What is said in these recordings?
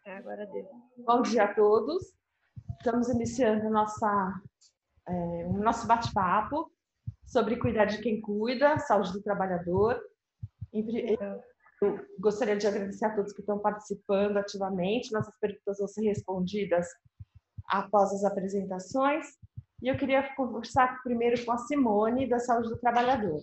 Agora deu. Bom dia a todos. Estamos iniciando o nosso bate-papo sobre cuidar de quem cuida, saúde do trabalhador. Eu gostaria de agradecer a todos que estão participando ativamente. Nossas perguntas vão ser respondidas após as apresentações. E eu queria conversar primeiro com a Simone, da Saúde do Trabalhador.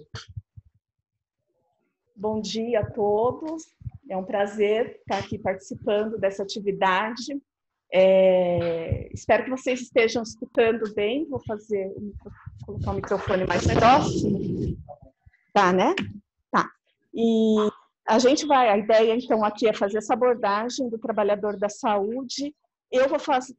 Bom dia a todos. É um prazer estar aqui participando dessa atividade. Espero que vocês estejam escutando bem. Vou colocar o microfone mais próximo. Tá, né? Tá. E a ideia, então, aqui é fazer essa abordagem do trabalhador da saúde. Eu vou fazer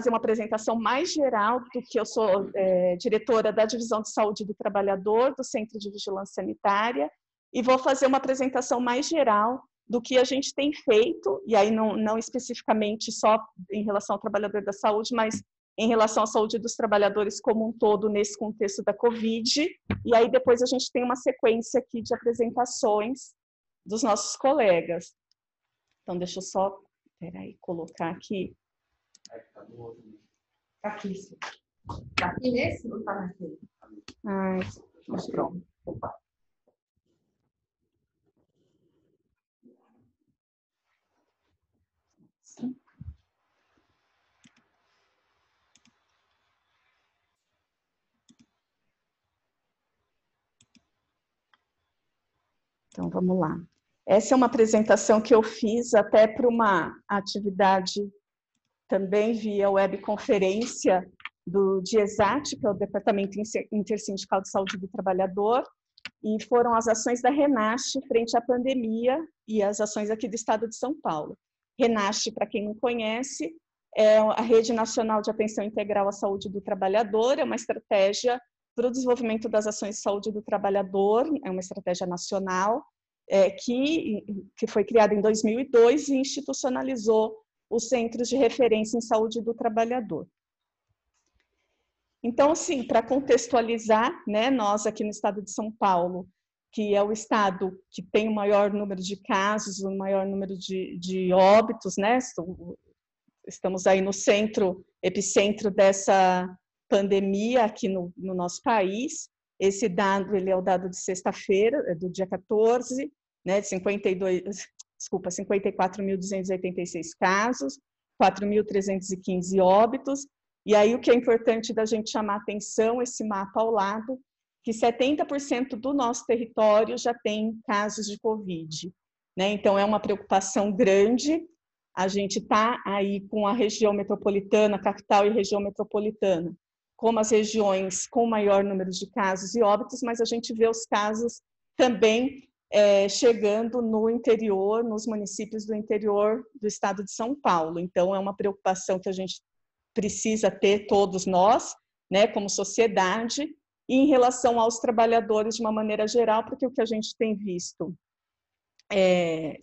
uma apresentação mais geral, do que eu sou diretora da Divisão de Saúde do Trabalhador, do Centro de Vigilância Sanitária, e vou fazer uma apresentação mais geral do que a gente tem feito, e aí não especificamente só em relação ao trabalhador da saúde, mas em relação à saúde dos trabalhadores como um todo nesse contexto da Covid, e aí depois a gente tem uma sequência aqui de apresentações dos nossos colegas. Então, deixa eu só, colocar aqui. Tá aqui, sim. Tá aqui nesse ou tá naquele? Pronto. Então, vamos lá. Essa é uma apresentação que eu fiz até para uma atividade também via webconferência do DIESAT, que é o Departamento Intersindical de Saúde do Trabalhador, e foram as ações da RENASH frente à pandemia e as ações aqui do Estado de São Paulo. RENASH, para quem não conhece, é a Rede Nacional de Atenção Integral à Saúde do Trabalhador, é uma estratégia para o desenvolvimento das ações de saúde do trabalhador, é uma estratégia nacional, que foi criada em 2002 e institucionalizou os Centros de Referência em Saúde do Trabalhador. Então, assim, para contextualizar, né, nós aqui no estado de São Paulo, que é o estado que tem o maior número de casos, o maior número de óbitos, né, estamos aí no epicentro dessa pandemia aqui no nosso país. Esse dado, ele é o dado de sexta-feira, do dia 14, né, de 54.286 casos, 4.315 óbitos. E aí o que é importante da gente chamar a atenção, esse mapa ao lado, que 70% do nosso território já tem casos de Covid, né? Então é uma preocupação grande. A gente está aí com a região metropolitana, capital e região metropolitana, como as regiões com maior número de casos e óbitos, mas a gente vê os casos também chegando no interior, nos municípios do interior do estado de São Paulo. Então, é uma preocupação que a gente precisa ter, todos nós, né, como sociedade, e em relação aos trabalhadores de uma maneira geral, porque o que a gente tem visto,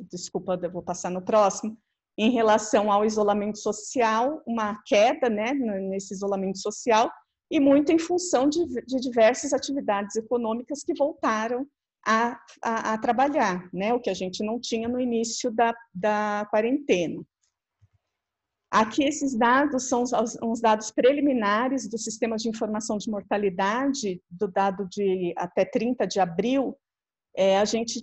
desculpa, eu vou passar no próximo, em relação ao isolamento social, uma queda, né, nesse isolamento social, e muito em função de diversas atividades econômicas que voltaram a trabalhar, né, o que a gente não tinha no início da quarentena. Aqui esses dados são uns dados preliminares do Sistema de Informação de Mortalidade, do dado de até 30 de abril, a gente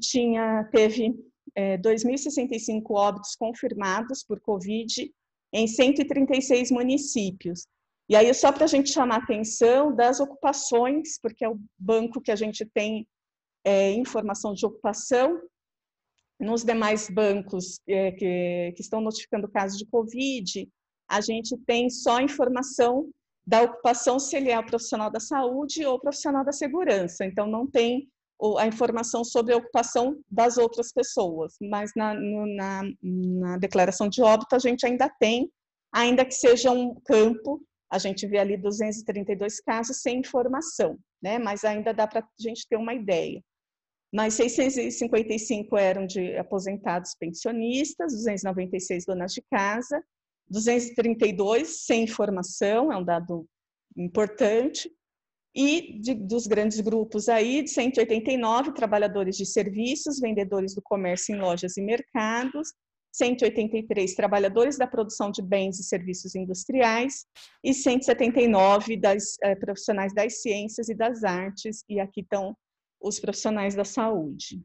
teve 2.065 óbitos confirmados por Covid em 136 municípios. E aí, só para a gente chamar a atenção das ocupações, porque é o banco que a gente tem informação de ocupação, nos demais bancos que estão notificando casos de Covid, a gente tem só informação da ocupação, se ele é o profissional da saúde ou profissional da segurança. Então, não tem a informação sobre a ocupação das outras pessoas, mas na declaração de óbito a gente ainda tem, ainda que seja um campo, a gente vê ali 232 casos sem informação, né? Mas ainda dá para a gente ter uma ideia. Mas 655 eram de aposentados pensionistas, 296 donas de casa, 232 sem informação, é um dado importante, e dos grandes grupos aí, de 189 trabalhadores de serviços, vendedores do comércio em lojas e mercados, 183 trabalhadores da produção de bens e serviços industriais e 179 profissionais das ciências e das artes, e aqui estão os profissionais da saúde.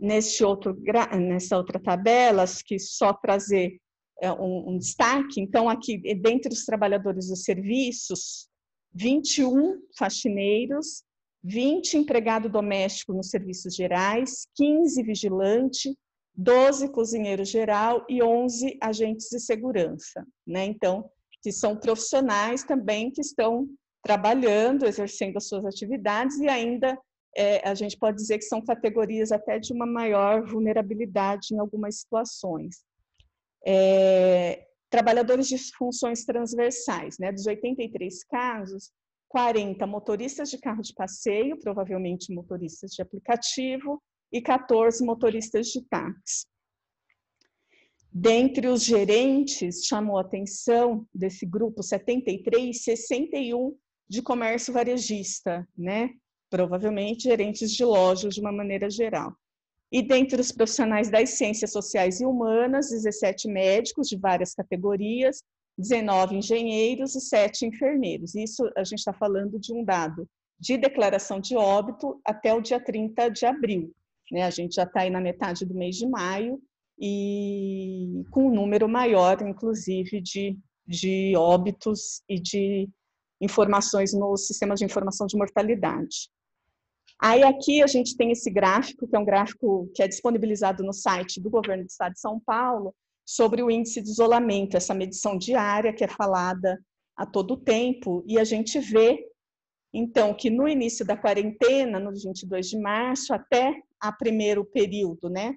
Nessa outra tabela, que só trazer um destaque, então aqui, dentre os trabalhadores dos serviços, 21 faxineiros, 20 empregado doméstico nos serviços gerais, 15 vigilante, 12 cozinheiro geral e 11 agentes de segurança, né? Então, que são profissionais também que estão trabalhando, exercendo as suas atividades e ainda a gente pode dizer que são categorias até de uma maior vulnerabilidade em algumas situações. Trabalhadores de funções transversais, né? Dos 83 casos, 40 motoristas de carro de passeio, provavelmente motoristas de aplicativo, e 14 motoristas de táxi. Dentre os gerentes, chamou a atenção desse grupo 73, 61 de comércio varejista, né? Provavelmente gerentes de lojas de uma maneira geral. E dentre os profissionais das ciências sociais e humanas, 17 médicos de várias categorias, 19 engenheiros e 7 enfermeiros. Isso a gente está falando de um dado de declaração de óbito até o dia 30 de abril. Né? A gente já está aí na metade do mês de maio e com um número maior, inclusive, de óbitos e de informações nos sistemas de informação de mortalidade. Aí aqui a gente tem esse gráfico, que é um gráfico que é disponibilizado no site do Governo do Estado de São Paulo, sobre o índice de isolamento, essa medição diária que é falada a todo tempo, e a gente vê, então, que no início da quarentena, no 22 de março, até o primeiro período, né,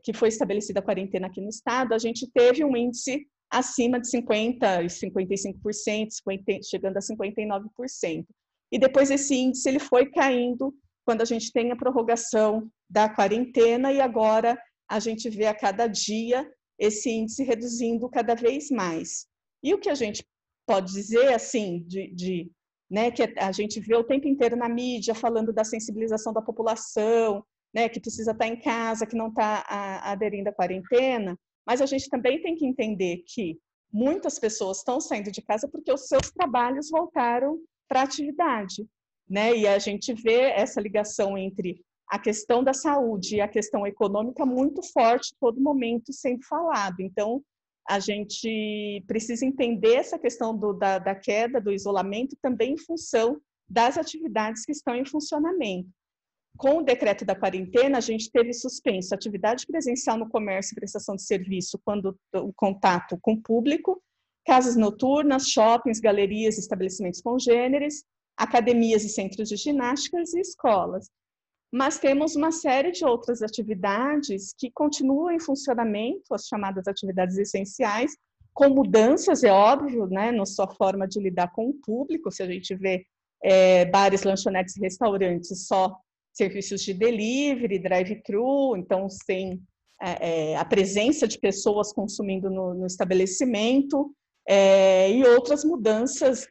que foi estabelecida a quarentena aqui no Estado, a gente teve um índice acima de 50% e 55%, chegando a 59%. E depois esse índice ele foi caindo quando a gente tem a prorrogação da quarentena e agora a gente vê a cada dia esse índice reduzindo cada vez mais. E o que a gente pode dizer, assim, né, que a gente vê o tempo inteiro na mídia falando da sensibilização da população, né, que precisa estar em casa, que não está aderindo à quarentena, mas a gente também tem que entender que muitas pessoas estão saindo de casa porque os seus trabalhos voltaram para a atividade, né? E a gente vê essa ligação entre a questão da saúde e a questão econômica muito forte, todo momento sendo falado. Então, a gente precisa entender essa questão da queda, do isolamento, também em função das atividades que estão em funcionamento. Com o decreto da quarentena, a gente teve suspenso atividade presencial no comércio e prestação de serviço quando o contato com o público, casas noturnas, shoppings, galerias, estabelecimentos congêneres, academias e centros de ginásticas e escolas. Mas temos uma série de outras atividades que continuam em funcionamento, as chamadas atividades essenciais, com mudanças, é óbvio, né, na sua forma de lidar com o público. Se a gente vê bares, lanchonetes e restaurantes, só serviços de delivery, drive-thru, então sem a presença de pessoas consumindo no estabelecimento, e outras mudanças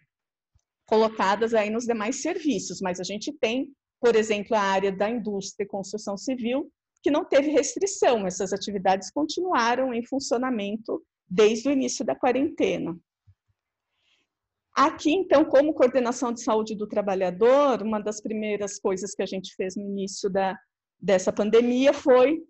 colocadas aí nos demais serviços, mas a gente tem, por exemplo, a área da indústria e construção civil, que não teve restrição, essas atividades continuaram em funcionamento desde o início da quarentena. Aqui, então, como coordenação de saúde do trabalhador, uma das primeiras coisas que a gente fez no início dessa pandemia foi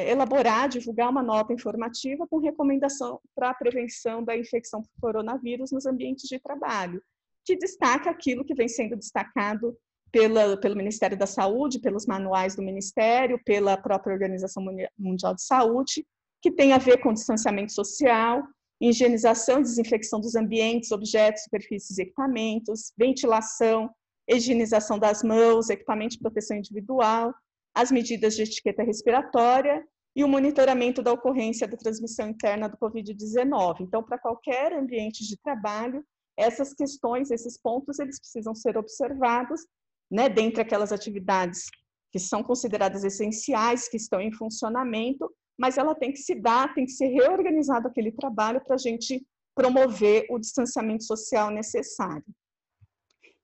elaborar, divulgar uma nota informativa com recomendação para a prevenção da infecção por coronavírus nos ambientes de trabalho, que destaca aquilo que vem sendo destacado pelo Ministério da Saúde, pelos manuais do Ministério, pela própria Organização Mundial de Saúde, que tem a ver com distanciamento social, higienização e desinfecção dos ambientes, objetos, superfícies e equipamentos, ventilação, higienização das mãos, equipamento de proteção individual, as medidas de etiqueta respiratória e o monitoramento da ocorrência da transmissão interna do Covid-19. Então, para qualquer ambiente de trabalho, essas questões, esses pontos, eles precisam ser observados, né, dentre aquelas atividades que são consideradas essenciais, que estão em funcionamento, mas ela tem que se dar, tem que ser reorganizado aquele trabalho para a gente promover o distanciamento social necessário.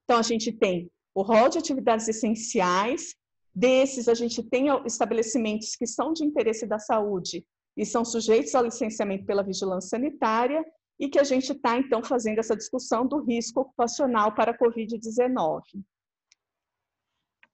Então, a gente tem o rol de atividades essenciais, Desses, a gente tem estabelecimentos que são de interesse da saúde e são sujeitos ao licenciamento pela vigilância sanitária, e que a gente está, então, fazendo essa discussão do risco ocupacional para a Covid-19.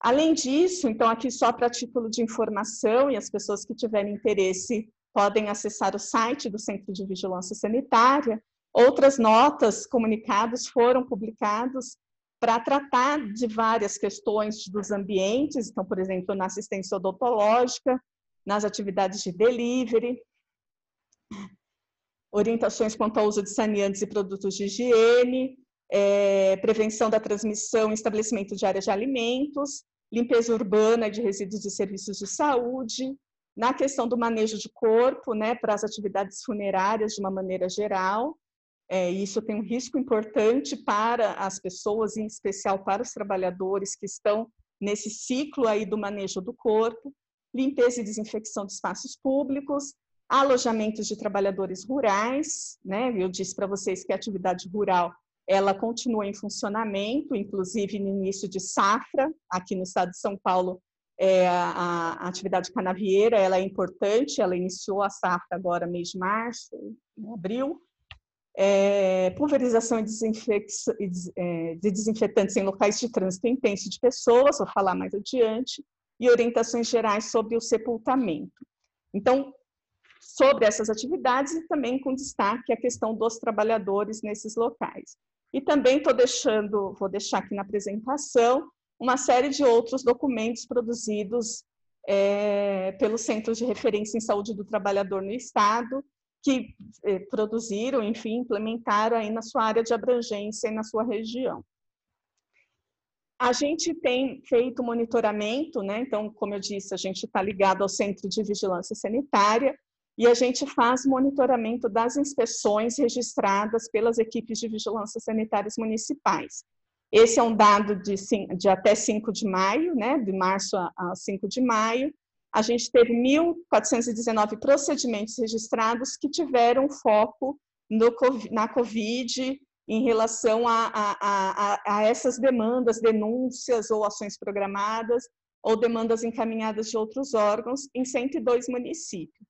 Além disso, então, aqui só para título de informação, e as pessoas que tiverem interesse podem acessar o site do Centro de Vigilância Sanitária, outras notas, comunicados foram publicados para tratar de várias questões dos ambientes, então, por exemplo, na assistência odontológica, nas atividades de delivery, orientações quanto ao uso de saneantes e produtos de higiene, prevenção da transmissão em estabelecimento de áreas de alimentos, limpeza urbana de resíduos e serviços de saúde, na questão do manejo de corpo, né, para as atividades funerárias de uma maneira geral. Isso tem um risco importante para as pessoas, em especial para os trabalhadores que estão nesse ciclo aí do manejo do corpo, limpeza e desinfecção de espaços públicos, alojamentos de trabalhadores rurais, né? Eu disse para vocês que a atividade rural ela continua em funcionamento, inclusive no início de safra, aqui no estado de São Paulo, a atividade canavieira ela é importante, ela iniciou a safra agora mês de março, em abril, pulverização de desinfetantes em locais de trânsito intenso de pessoas, vou falar mais adiante, e orientações gerais sobre o sepultamento. Então, sobre essas atividades e também com destaque a questão dos trabalhadores nesses locais. E também vou deixar aqui na apresentação, uma série de outros documentos produzidos pelo Centro de Referência em Saúde do Trabalhador no Estado, que produziram, enfim, implementaram aí na sua área de abrangência e na sua região. A gente tem feito monitoramento, né? Então, como eu disse, a gente está ligado ao Centro de Vigilância Sanitária, e a gente faz monitoramento das inspeções registradas pelas equipes de vigilância sanitárias municipais. Esse é um dado de até 5 de maio, né, de março a 5 de maio. A gente teve 1.419 procedimentos registrados que tiveram foco na Covid em relação a essas demandas, denúncias ou ações programadas ou demandas encaminhadas de outros órgãos em 102 municípios.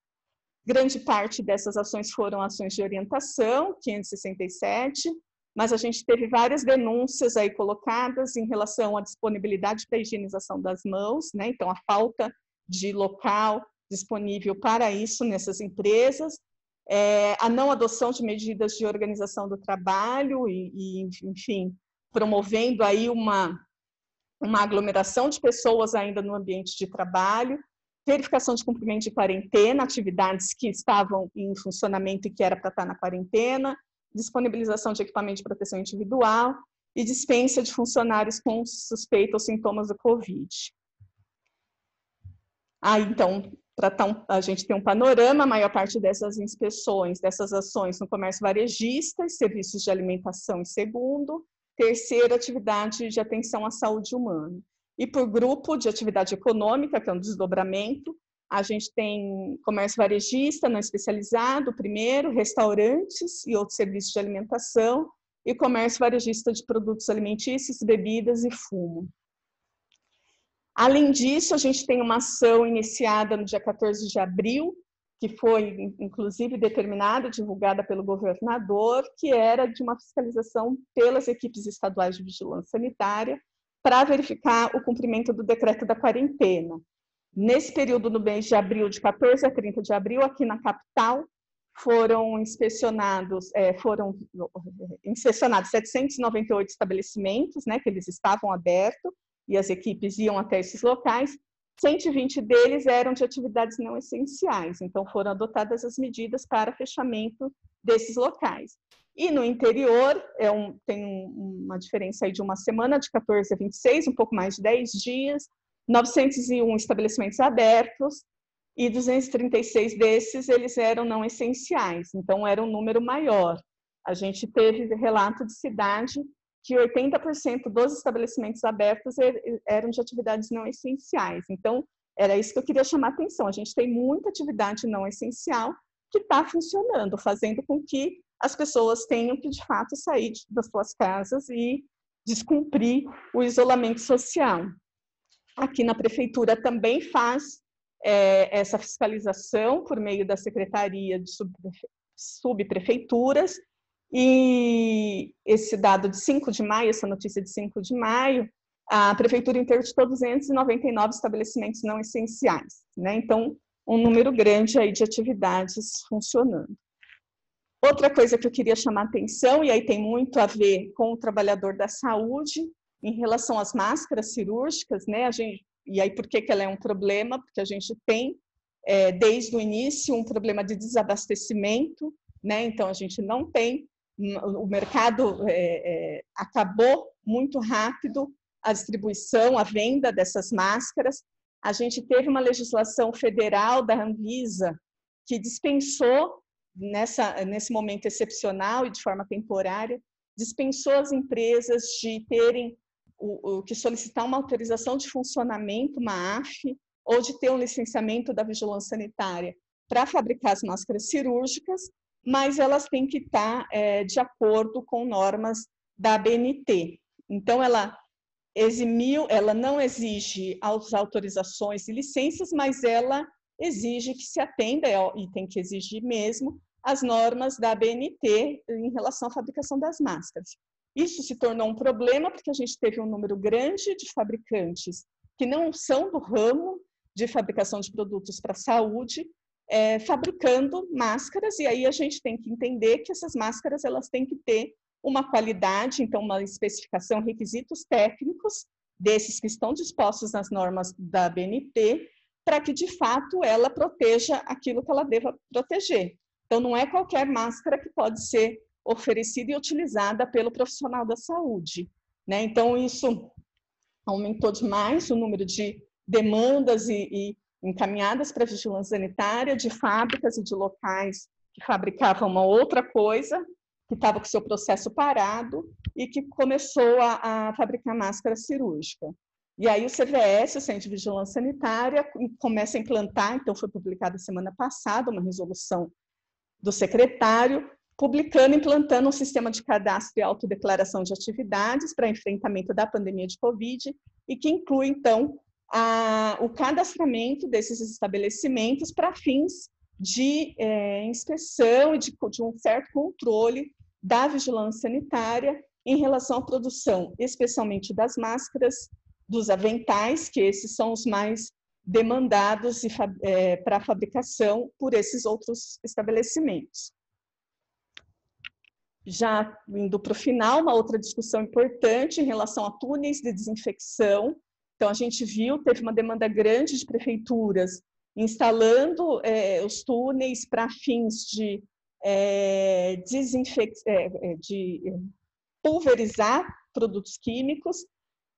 Grande parte dessas ações foram ações de orientação, 567, mas a gente teve várias denúncias aí colocadas em relação à disponibilidade para a higienização das mãos, né? Então, a falta de local disponível para isso nessas empresas, a não adoção de medidas de organização do trabalho enfim, promovendo aí uma aglomeração de pessoas ainda no ambiente de trabalho, verificação de cumprimento de quarentena, atividades que estavam em funcionamento e que era para estar na quarentena, disponibilização de equipamento de proteção individual e dispensa de funcionários com suspeita ou sintomas do Covid. Então, a gente tem um panorama, a maior parte dessas inspeções, dessas ações no comércio varejista, serviços de alimentação em segundo, terceiro, atividade de atenção à saúde humana. E por grupo de atividade econômica, que é um desdobramento, a gente tem comércio varejista não especializado, primeiro, restaurantes e outros serviços de alimentação, e comércio varejista de produtos alimentícios, bebidas e fumo. Além disso, a gente tem uma ação iniciada no dia 14 de abril, que foi, inclusive, determinada, divulgada pelo governador, que era de uma fiscalização pelas equipes estaduais de vigilância sanitária, para verificar o cumprimento do decreto da quarentena. Nesse período, no mês de abril, de 14 a 30 de abril, aqui na capital, foram inspecionados 798 estabelecimentos, né, que eles estavam abertos, e as equipes iam até esses locais. 120 deles eram de atividades não essenciais, então foram adotadas as medidas para fechamento desses locais. E no interior, tem uma diferença aí de uma semana, de 14 a 26, um pouco mais de 10 dias, 901 estabelecimentos abertos, e 236 desses, eles eram não essenciais, então era um número maior. A gente teve relato de cidade que 80% dos estabelecimentos abertos eram de atividades não essenciais. Então, era isso que eu queria chamar a atenção. A gente tem muita atividade não essencial que está funcionando, fazendo com que as pessoas tenham que, de fato, sair das suas casas e descumprir o isolamento social. Aqui na prefeitura também faz essa fiscalização por meio da Secretaria de Subprefeituras, e esse dado de 5 de maio, essa notícia de 5 de maio, a prefeitura interditou 299 estabelecimentos não essenciais, né? Então, um número grande aí de atividades funcionando. Outra coisa que eu queria chamar a atenção, e aí tem muito a ver com o trabalhador da saúde, em relação às máscaras cirúrgicas, né? E aí por que ela é um problema? Porque a gente tem, desde o início, um problema de desabastecimento, né? Então, a gente não tem, o mercado acabou muito rápido a distribuição, a venda dessas máscaras. A gente teve uma legislação federal da Anvisa que dispensou, nesse momento excepcional e de forma temporária, dispensou as empresas de terem que solicitar uma autorização de funcionamento, uma AF, ou de ter um licenciamento da vigilância sanitária para fabricar as máscaras cirúrgicas, mas elas têm que estar de acordo com normas da ABNT. Então, ela não exige as autorizações e licenças, mas ela exige que se atenda, e tem que exigir mesmo, as normas da ABNT em relação à fabricação das máscaras. Isso se tornou um problema porque a gente teve um número grande de fabricantes que não são do ramo de fabricação de produtos para a saúde, fabricando máscaras, e aí a gente tem que entender que essas máscaras elas têm que ter uma qualidade, então uma especificação, requisitos técnicos desses que estão dispostos nas normas da ABNT, para que de fato ela proteja aquilo que ela deva proteger. Então não é qualquer máscara que pode ser oferecida e utilizada pelo profissional da saúde, né? Então isso aumentou demais o número de demandas e encaminhadas para a vigilância sanitária de fábricas e de locais que fabricavam uma outra coisa, que estava com seu processo parado e que começou a fabricar máscara cirúrgica. E aí o CVS, o Centro de Vigilância Sanitária, começa a implantar, então foi publicada semana passada uma resolução do secretário, implantando um sistema de cadastro e autodeclaração de atividades para enfrentamento da pandemia de Covid, e que inclui, então, o cadastramento desses estabelecimentos para fins de inspeção e de um certo controle da vigilância sanitária em relação à produção, especialmente das máscaras, dos aventais, que esses são os mais demandados para a fabricação por esses outros estabelecimentos. Já indo para o final, uma outra discussão importante em relação a túneis de desinfecção. Então, a gente viu, teve uma demanda grande de prefeituras instalando os túneis para fins de pulverizar produtos químicos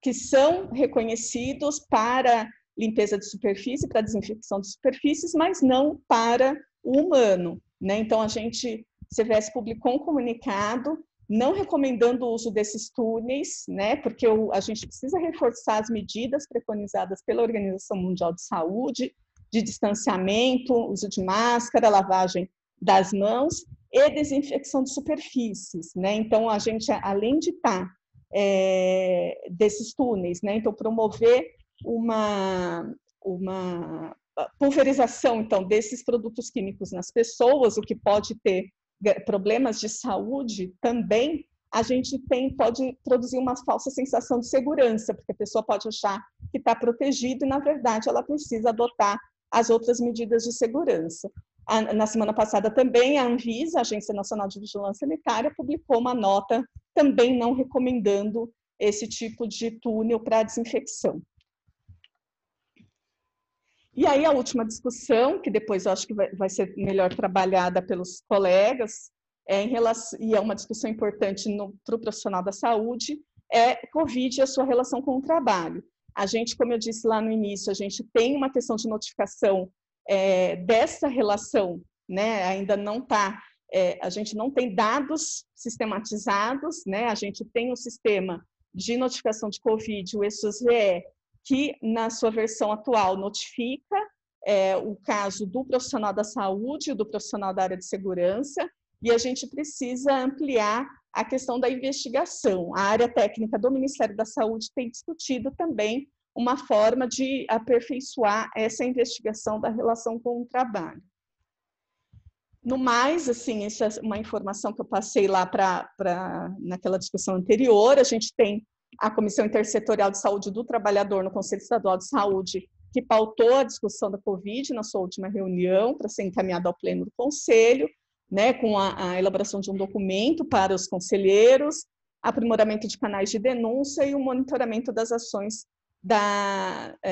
que são reconhecidos para limpeza de superfície, para desinfecção de superfícies, mas não para o humano, né? Então, CVS publicou um comunicado não recomendando o uso desses túneis, né? Porque a gente precisa reforçar as medidas preconizadas pela Organização Mundial de Saúde, de distanciamento, uso de máscara, lavagem das mãos e desinfecção de superfícies, né? Então, a gente, além de estar desses túneis, né? Então, promover uma pulverização, então, desses produtos químicos nas pessoas, o que pode ter problemas de saúde também, a gente pode produzir uma falsa sensação de segurança, porque a pessoa pode achar que está protegida e, na verdade, ela precisa adotar as outras medidas de segurança. Na semana passada também, a Anvisa, a Agência Nacional de Vigilância Sanitária, publicou uma nota também não recomendando esse tipo de túnel para desinfecção. E aí a última discussão, que depois eu acho que vai ser melhor trabalhada pelos colegas, e é uma discussão importante para o profissional da saúde, Covid e a sua relação com o trabalho. A gente, como eu disse lá no início, a gente tem uma questão de notificação dessa relação, né? Ainda não está, a gente não tem dados sistematizados, né? A gente tem um sistema de notificação de Covid, o ESUS-VE, que na sua versão atual notifica o caso do profissional da saúde e do profissional da área de segurança, e a gente precisa ampliar a questão da investigação. A área técnica do Ministério da Saúde tem discutido também uma forma de aperfeiçoar essa investigação da relação com o trabalho. No mais, assim, essa é uma informação que eu passei lá naquela discussão anterior. A gente tem a Comissão Intersetorial de Saúde do Trabalhador no Conselho Estadual de Saúde, que pautou a discussão da Covid na sua última reunião, para ser encaminhada ao Pleno do Conselho, né, com a elaboração de um documento para os conselheiros, aprimoramento de canais de denúncia e o monitoramento das ações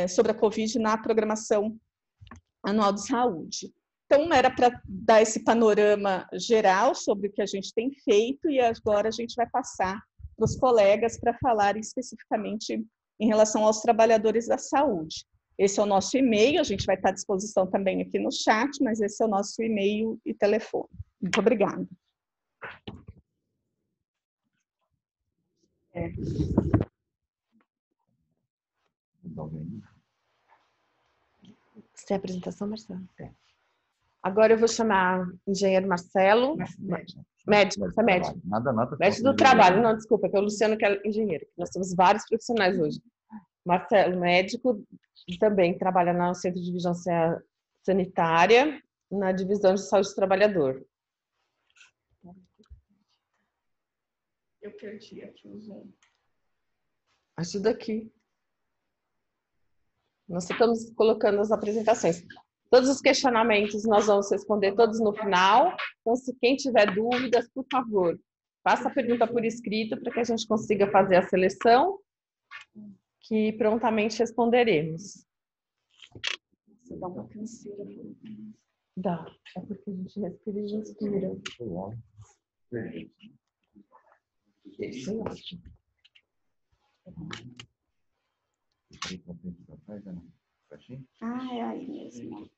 sobre a Covid na programação anual de saúde. Então, era para dar esse panorama geral sobre o que a gente tem feito e agora a gente vai passar para os colegas para falarem especificamente em relação aos trabalhadores da saúde. Esse é o nosso e-mail, a gente vai estar à disposição também aqui no chat, mas esse é o nosso e-mail e telefone. Muito obrigada. Você tem a apresentação, Marcelo? Agora eu vou chamar o engenheiro Marcelo. Médico, você é médico. Nada. Médico do trabalho, não, desculpa, que é o Luciano que é engenheiro. Nós temos vários profissionais hoje. Marcelo, médico, também trabalha no Centro de Vigilância Sanitária, na Divisão de Saúde do Trabalhador. Eu perdi aqui o Zoom. Ajuda aqui. Nós estamos colocando as apresentações. Todos os questionamentos nós vamos responder todos no final. Então, se quem tiver dúvidas, por favor, faça a pergunta por escrito para que a gente consiga fazer a seleção, que prontamente responderemos. Você dá uma canseira. Dá, é porque a gente respira e inspira. Isso é ótimo. Ah, é aí mesmo.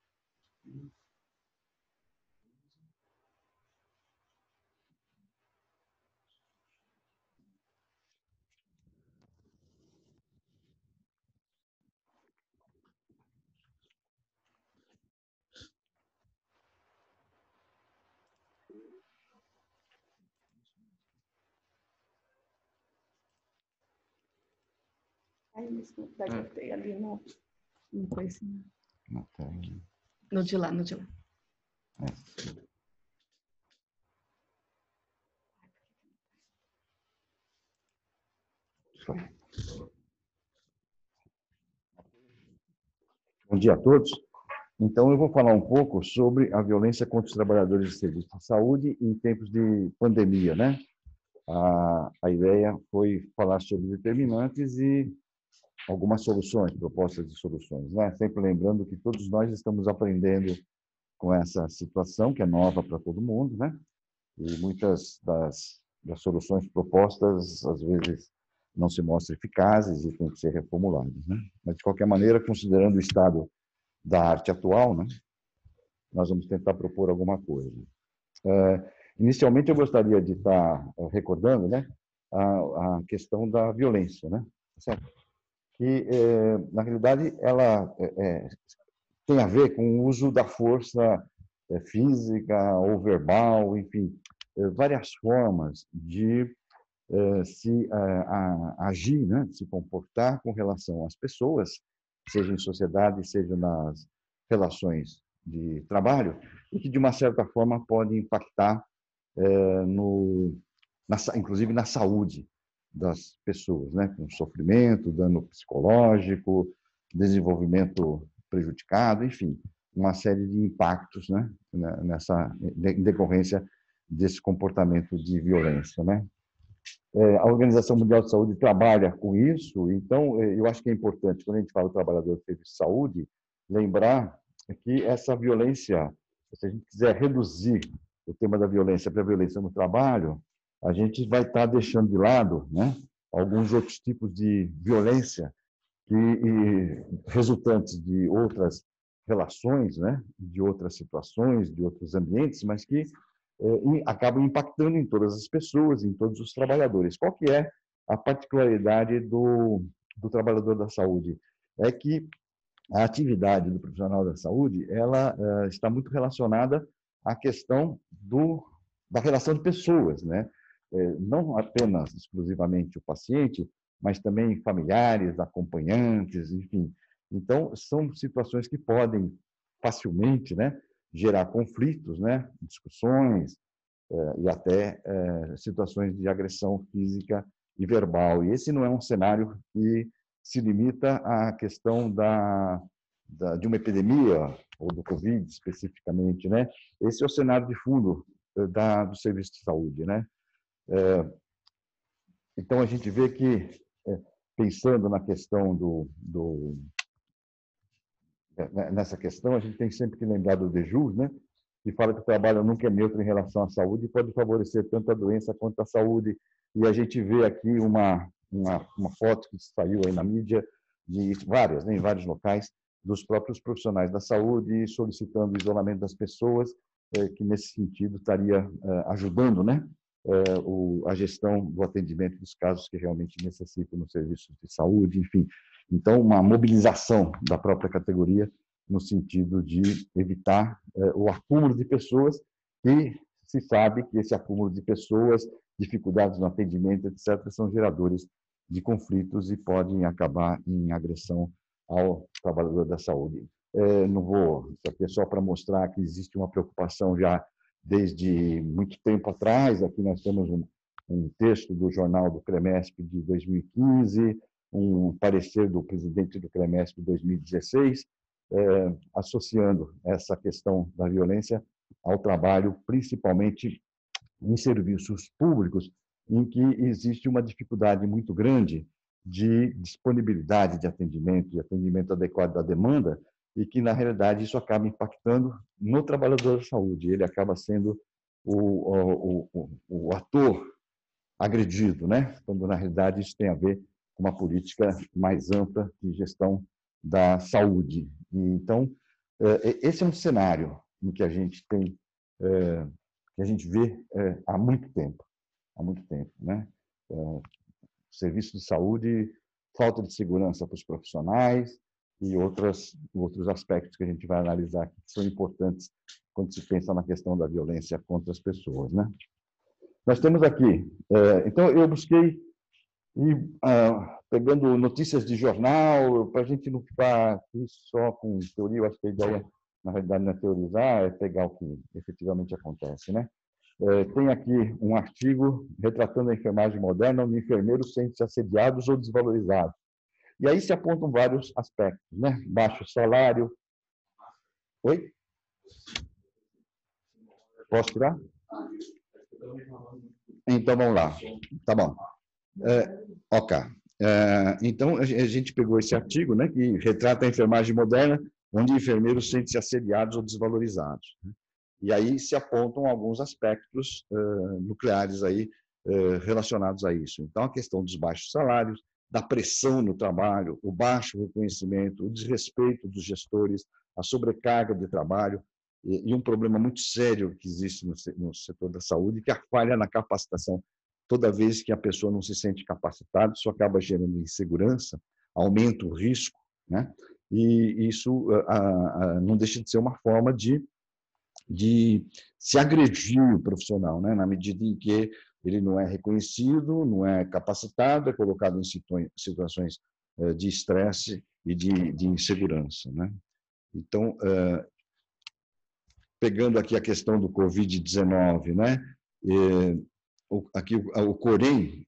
Aí mesmo, botei ali no coisa. No de lá, no de lá. Bom dia a todos. Então, eu vou falar um pouco sobre a violência contra os trabalhadores de serviço de saúde em tempos de pandemia, né? A ideia foi falar sobre determinantes e algumas soluções, propostas de soluções, né? Sempre lembrando que todos nós estamos aprendendo com essa situação, que é nova para todo mundo, né? E muitas das soluções propostas, às vezes, não se mostram eficazes e têm que ser reformuladas, né? Mas, de qualquer maneira, considerando o estado da arte atual, né, nós vamos tentar propor alguma coisa. Inicialmente, eu gostaria de estar recordando, né, a questão da violência, né, certo? Que, na realidade, ela tem a ver com o uso da força física ou verbal, enfim, várias formas de se agir, né, se comportar com relação às pessoas, seja em sociedade, seja nas relações de trabalho, e que, de uma certa forma, pode impactar, inclusive, na saúde das pessoas, né? Com sofrimento, dano psicológico, desenvolvimento prejudicado, enfim, uma série de impactos, né? Em decorrência desse comportamento de violência, né? A Organização Mundial de Saúde trabalha com isso, então eu acho que é importante, quando a gente fala do trabalhador de serviço de saúde, lembrar que essa violência, se a gente quiser reduzir o tema da violência para a violência no trabalho, a gente vai estar deixando de lado, né, alguns outros tipos de violência resultantes de outras relações, né, de outras situações, de outros ambientes, mas que acabam impactando em todas as pessoas, em todos os trabalhadores. Qual que é a particularidade do trabalhador da saúde? É que a atividade do profissional da saúde, ela está muito relacionada à questão da relação de pessoas, né? Não apenas exclusivamente o paciente, mas também familiares, acompanhantes, enfim. Então, são situações que podem facilmente, né, gerar conflitos, né, discussões e até situações de agressão física e verbal. E esse não é um cenário que se limita à questão de uma epidemia, ou do Covid especificamente, né? Esse é o cenário de fundo do serviço de saúde, né? Então, a gente vê que, pensando na questão nessa questão, a gente tem sempre que lembrar do DEJUS, né? Que fala que o trabalho nunca é neutro em relação à saúde e pode favorecer tanto a doença quanto a saúde. E a gente vê aqui uma foto que saiu aí na mídia, de várias, né, em vários locais, dos próprios profissionais da saúde solicitando o isolamento das pessoas, que nesse sentido estaria ajudando, né, a gestão do atendimento dos casos que realmente necessitam no serviço de saúde, enfim. Então, uma mobilização da própria categoria no sentido de evitar o acúmulo de pessoas e se sabe que esse acúmulo de pessoas, dificuldades no atendimento, etc., são geradores de conflitos e podem acabar em agressão ao trabalhador da saúde. Não vou, isso aqui é só para mostrar que existe uma preocupação já desde muito tempo atrás. Aqui nós temos um texto do jornal do CREMESP de 2015, um parecer do presidente do CREMESP de 2016, associando essa questão da violência ao trabalho, principalmente em serviços públicos, em que existe uma dificuldade muito grande de disponibilidade de atendimento adequado à demanda, e que, na realidade, isso acaba impactando no trabalhador da saúde. Ele acaba sendo o ator agredido, né? Quando, na realidade, isso tem a ver com uma política mais ampla de gestão da saúde. Então, esse é um cenário em que a gente tem, que a gente vê há muito tempo, né? Serviço de saúde, falta de segurança para os profissionais e outros aspectos que a gente vai analisar aqui, que são importantes quando se pensa na questão da violência contra as pessoas, né? Nós temos aqui, então eu busquei pegando notícias de jornal, para a gente não ficar aqui só com teoria. Eu acho que a ideia, na realidade, não é teorizar, é pegar o que efetivamente acontece, né? Tem aqui um artigo retratando a enfermagem moderna, onde enfermeiros sentem-se assediados ou desvalorizados. E aí se apontam vários aspectos, né? Baixo salário. Oi? Posso tirar? Então, vamos lá. Tá bom. Ok. Então, a gente pegou esse artigo, né, que retrata a enfermagem moderna, onde enfermeiros sentem-se assediados ou desvalorizados. E aí se apontam alguns aspectos nucleares aí, relacionados a isso. Então, a questão dos baixos salários, da pressão no trabalho, o baixo reconhecimento, o desrespeito dos gestores, a sobrecarga de trabalho e um problema muito sério que existe no setor da saúde, que é a falha na capacitação. Toda vez que a pessoa não se sente capacitada, isso acaba gerando insegurança, aumenta o risco, né? E isso não deixa de ser uma forma de se agredir o profissional, né? Na medida em que ele não é reconhecido, não é capacitado, é colocado em situações de estresse e de insegurança, né? Então, pegando aqui a questão do Covid-19, né? Aqui o Corém,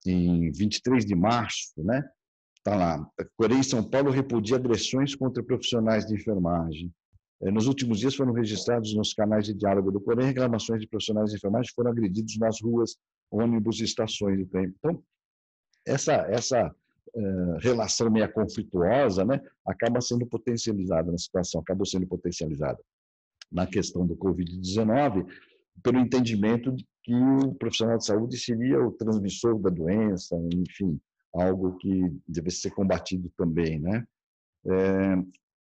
em 23 de março, né? Está lá. Corém, São Paulo, repudia agressões contra profissionais de enfermagem. Nos últimos dias foram registrados nos canais de diálogo do Corém reclamações de profissionais de enfermagem que foram agredidos nas ruas, ônibus e estações de trem. Então, essa relação meio conflituosa, né, acaba sendo potencializada na situação, acabou sendo potencializada na questão do Covid-19, pelo entendimento de que o profissional de saúde seria o transmissor da doença, enfim, algo que deve ser combatido também, né?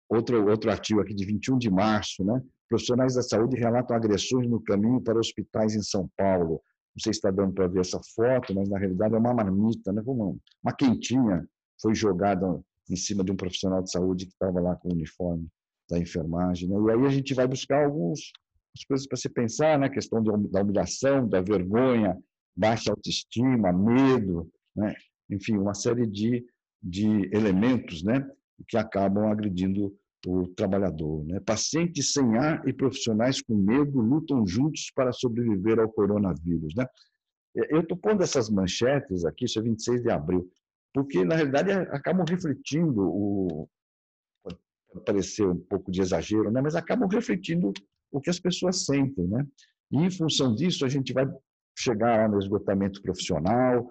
Outro artigo aqui de 21 de março, né? Profissionais da saúde relatam agressões no caminho para hospitais em São Paulo. Não sei se está dando para ver essa foto, mas na realidade é uma marmita, né? Uma quentinha foi jogada em cima de um profissional de saúde que estava lá com o uniforme da enfermagem, né? E aí a gente vai buscar algumas coisas para se pensar, né? A questão da humilhação, da vergonha, baixa autoestima, medo, né? enfim, uma série de elementos, né, que acabam agredindo o trabalhador, né? Pacientes sem ar e profissionais com medo lutam juntos para sobreviver ao coronavírus, né? Eu estou pondo essas manchetes aqui, isso é 26 de abril, porque, na realidade, acabam refletindo, pode parecer um pouco de exagero, né? Mas acabam refletindo o que as pessoas sentem, né? E, em função disso, a gente vai chegar no esgotamento profissional,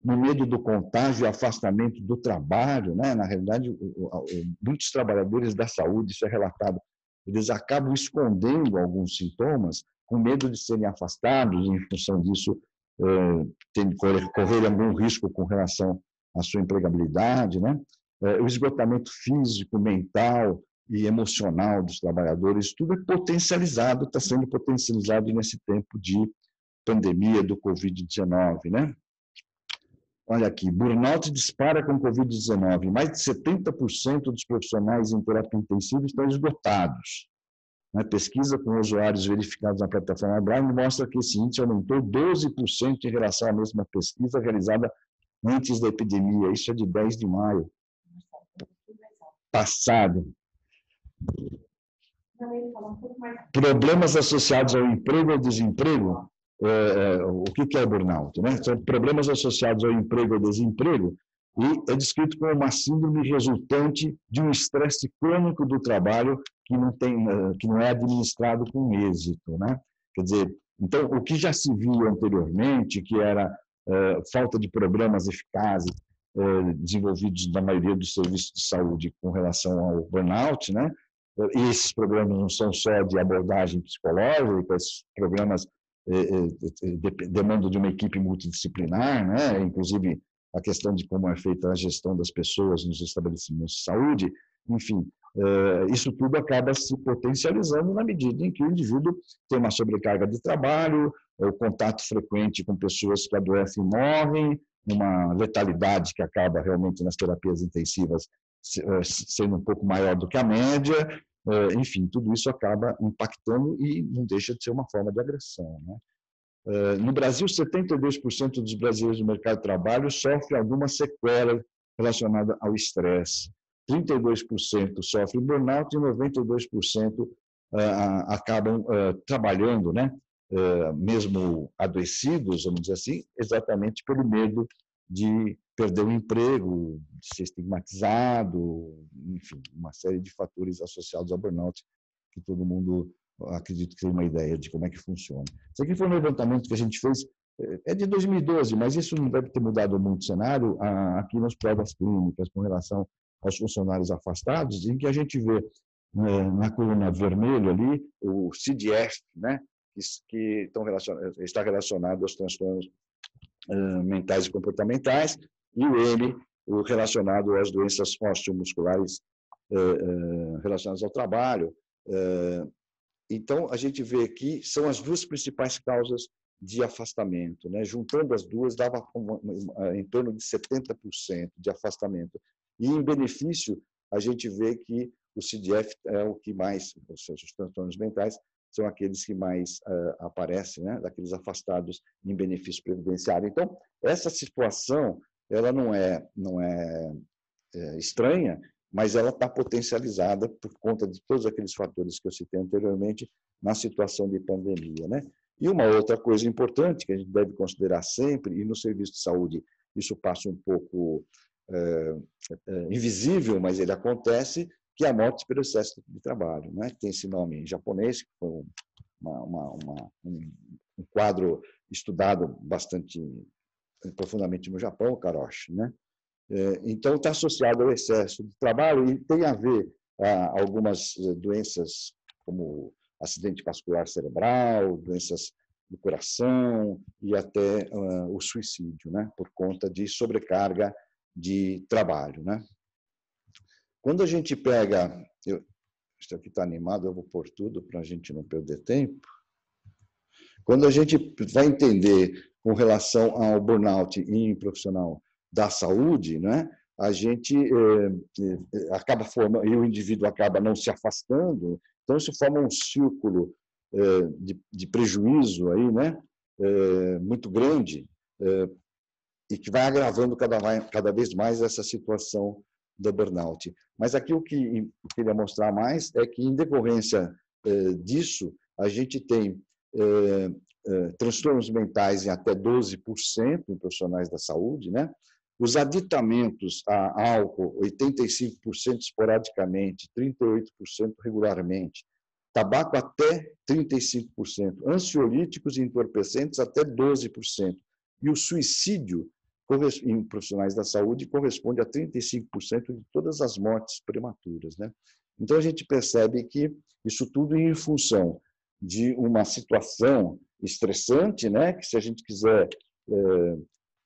no medo do contágio e afastamento do trabalho, né? Na realidade, muitos trabalhadores da saúde, isso é relatado, eles acabam escondendo alguns sintomas com medo de serem afastados, e, em função disso, correr algum risco com relação à sua empregabilidade, né? O esgotamento físico, mental e emocional dos trabalhadores, tudo é potencializado, está sendo potencializado nesse tempo de pandemia do Covid-19, né? Olha aqui, burnout dispara com Covid-19. Mais de 70% dos profissionais em terapia intensiva estão esgotados. A pesquisa com usuários verificados na plataforma Braille mostra que esse índice aumentou 12% em relação à mesma pesquisa realizada antes da epidemia. Isso é de 10 de maio passado. Problemas associados ao emprego ou desemprego. O que é burnout, né? São problemas associados ao emprego ou desemprego, e é descrito como uma síndrome resultante de um estresse crônico do trabalho que não é administrado com êxito, né? Quer dizer, então, o que já se viu anteriormente, que era falta de programas eficazes desenvolvidos na maioria dos serviços de saúde com relação ao burnout, né? E esses programas não são só de abordagem psicológica, esses programas demandam de uma equipe multidisciplinar, né? Inclusive a questão de como é feita a gestão das pessoas nos estabelecimentos de saúde, enfim, isso tudo acaba se potencializando na medida em que o indivíduo tem uma sobrecarga de trabalho, o contato frequente com pessoas que adoecem e morrem, uma letalidade que acaba realmente nas terapias intensivas sendo um pouco maior do que a média, enfim, tudo isso acaba impactando e não deixa de ser uma forma de agressão, né? No Brasil, 72% dos brasileiros do mercado de trabalho sofrem alguma sequela relacionada ao estresse. 32% sofrem burnout e 92% acabam trabalhando, né? Mesmo adoecidos, vamos dizer assim, exatamente pelo medo de perder o emprego, de ser estigmatizado, enfim, uma série de fatores associados ao burnout que todo mundo, acredito que tem uma ideia de como é que funciona. Isso aqui foi um levantamento que a gente fez, é de 2012, mas isso não deve ter mudado muito o cenário aqui nas provas clínicas com relação aos funcionários afastados, em que a gente vê na coluna vermelha ali o CDF, né, que está relacionado aos transtornos mentais e comportamentais, e o M, o relacionado às doenças osteomusculares relacionadas ao trabalho. Então, a gente vê que são as duas principais causas de afastamento, né? Juntando as duas, dava em torno de 70% de afastamento. E, em benefício, a gente vê que o CDF é o que mais, ou seja, os transtornos mentais, são aqueles que mais aparecem, né? Daqueles afastados em benefício previdenciário. Então, essa situação, ela não é estranha, mas ela está potencializada por conta de todos aqueles fatores que eu citei anteriormente na situação de pandemia, né? E uma outra coisa importante que a gente deve considerar sempre, e no serviço de saúde isso passa um pouco invisível, mas ele acontece, que é a morte pelo excesso de trabalho, né? Tem esse nome em japonês, que foi um quadro estudado bastante profundamente no Japão, Karoshi, né? Então, está associado ao excesso de trabalho e tem a ver algumas doenças, como acidente vascular cerebral, doenças do coração e até o suicídio, né? Por conta de sobrecarga de trabalho, né? Quando a gente pega... Isso aqui está animado, eu vou pôr tudo para a gente não perder tempo. Quando a gente vai entender com relação ao burnout em profissional da saúde, né, a gente acaba formando, e o indivíduo acaba não se afastando, então se forma um círculo de prejuízo aí, né, muito grande, e que vai agravando cada vez mais essa situação do burnout. Mas aqui o que eu queria mostrar mais é que, em decorrência disso, a gente tem transtornos mentais em até 12% em profissionais da saúde, né? Os aditamentos a álcool, 85% esporadicamente, 38% regularmente, tabaco até 35%, ansiolíticos e entorpecentes até 12%, e o suicídio em profissionais da saúde corresponde a 35% de todas as mortes prematuras, né? Então, a gente percebe que isso tudo em função de uma situação estressante, né? Que se a gente quiser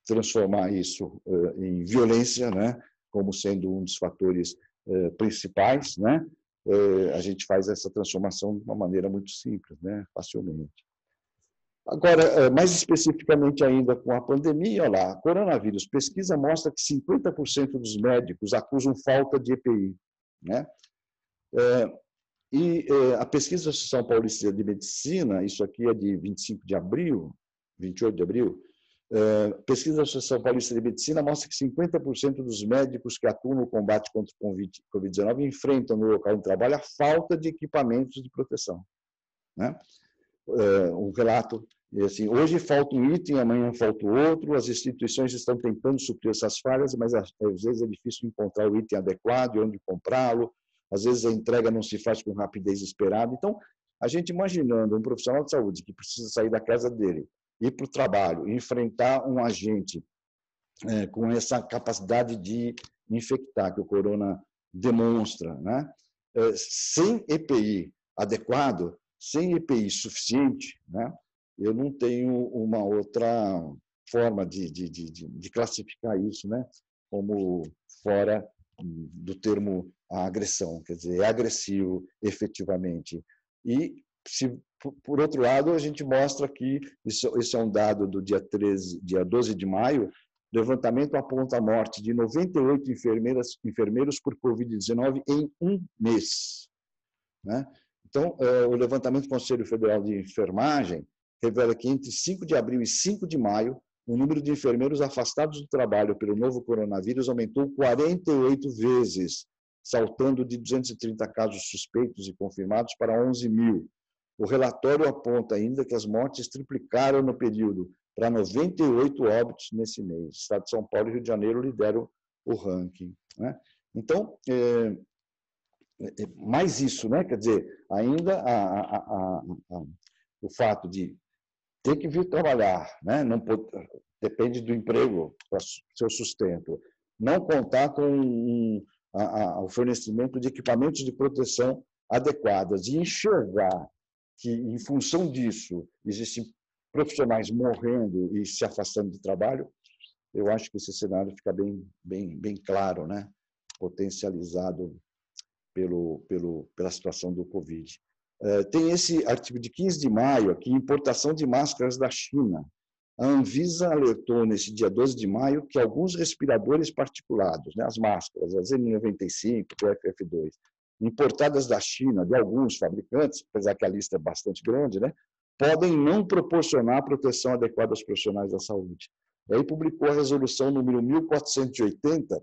transformar isso em violência, né? Como sendo um dos fatores principais, né? A gente faz essa transformação de uma maneira muito simples, né? Facilmente. Agora, mais especificamente ainda com a pandemia, olha lá, coronavírus, pesquisa mostra que 50% dos médicos acusam falta de EPI, né? E a pesquisa da Associação Paulista de Medicina, isso aqui é de 28 de abril, pesquisa da Associação Paulista de Medicina mostra que 50% dos médicos que atuam no combate contra o Covid-19 enfrentam no local de trabalho a falta de equipamentos de proteção, né? Um relato, assim, hoje falta um item, amanhã falta o outro, as instituições estão tentando suprir essas falhas, mas às vezes é difícil encontrar o item adequado e onde comprá-lo, às vezes a entrega não se faz com rapidez esperada. Então, a gente imaginando um profissional de saúde que precisa sair da casa dele, ir para o trabalho, enfrentar um agente com essa capacidade de infectar, que o corona demonstra, né? Sem EPI adequado, sem EPI suficiente, né? Eu não tenho uma outra forma de classificar isso, né? Como fora do termo agressão, quer dizer, é agressivo efetivamente. E, por outro lado, a gente mostra que, isso é um dado do dia 12 de maio, levantamento aponta a morte de 98 enfermeiros por Covid-19 em um mês, né? Então, o levantamento do Conselho Federal de Enfermagem revela que entre 5 de abril e 5 de maio, o número de enfermeiros afastados do trabalho pelo novo coronavírus aumentou 48 vezes, saltando de 230 casos suspeitos e confirmados para 11 mil. O relatório aponta ainda que as mortes triplicaram no período, para 98 óbitos nesse mês. Estado de São Paulo e Rio de Janeiro lideram o ranking, né? Então, mais isso, né? Quer dizer, ainda o fato de ter que vir trabalhar, né? Não pode, depende do emprego para seu sustento, não contar com o fornecimento de equipamentos de proteção adequados e enxergar que, em função disso, existem profissionais morrendo e se afastando do trabalho, eu acho que esse cenário fica bem claro, né? Potencializado pela situação do Covid. Tem esse artigo de 15 de maio, aqui, importação de máscaras da China. A Anvisa alertou, nesse dia 12 de maio, que alguns respiradores particulados, né, as máscaras, as N95, o FF2, importadas da China, de alguns fabricantes, apesar que a lista é bastante grande, né, podem não proporcionar proteção adequada aos profissionais da saúde. E aí publicou a resolução número 1480,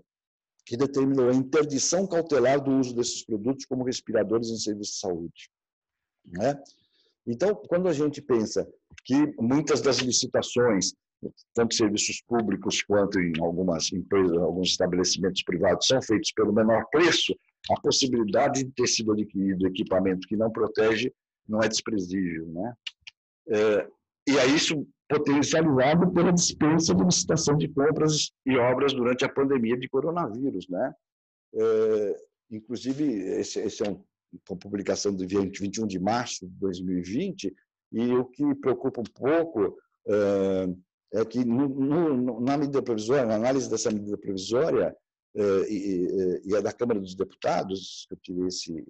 que determinou a interdição cautelar do uso desses produtos como respiradores em serviço de saúde, né? Então, quando a gente pensa que muitas das licitações, tanto em serviços públicos quanto em algumas empresas, alguns estabelecimentos privados, são feitos pelo menor preço, a possibilidade de ter sido adquirido equipamento que não protege não é desprezível, né? E aí isso potencializado pela dispensa de licitação de compras e obras durante a pandemia de coronavírus, né? Inclusive, esse é uma publicação do dia 21 de março de 2020, e o que me preocupa um pouco é que na medida provisória, na análise dessa medida provisória, e a da Câmara dos Deputados, que eu tirei esse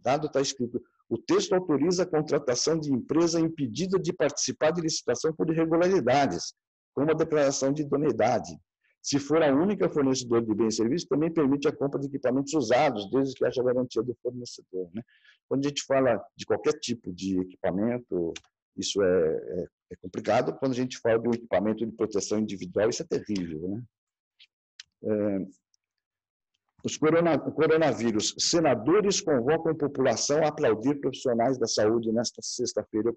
dado, está escrito: o texto autoriza a contratação de empresa impedida de participar de licitação por irregularidades, como a declaração de idoneidade. Se for a única fornecedora de bens e serviços, também permite a compra de equipamentos usados, desde que haja garantia do fornecedor, né? Quando a gente fala de qualquer tipo de equipamento, Isso é complicado. Quando a gente fala de um equipamento de proteção individual, isso é terrível, né? O coronavírus. Senadores convocam população a aplaudir profissionais da saúde nesta sexta-feira.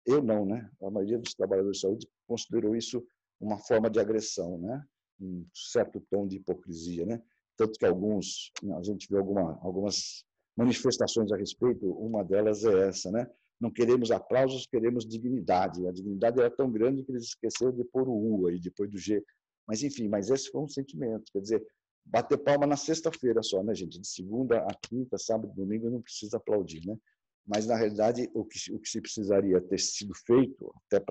Eu não, né? A maioria dos trabalhadores de saúde considerou isso uma forma de agressão, né? Um certo tom de hipocrisia, né? Tanto que a gente viu algumas manifestações a respeito, uma delas é essa, né? Não queremos aplausos, queremos dignidade. A dignidade era tão grande que eles esqueceram de pôr o U aí, depois do G. Mas, enfim, esse foi um sentimento. Quer dizer, bater palma na sexta-feira só, né, gente? De segunda a quinta, sábado, domingo, não precisa aplaudir, né? Mas, na realidade, o que se precisaria ter sido feito, até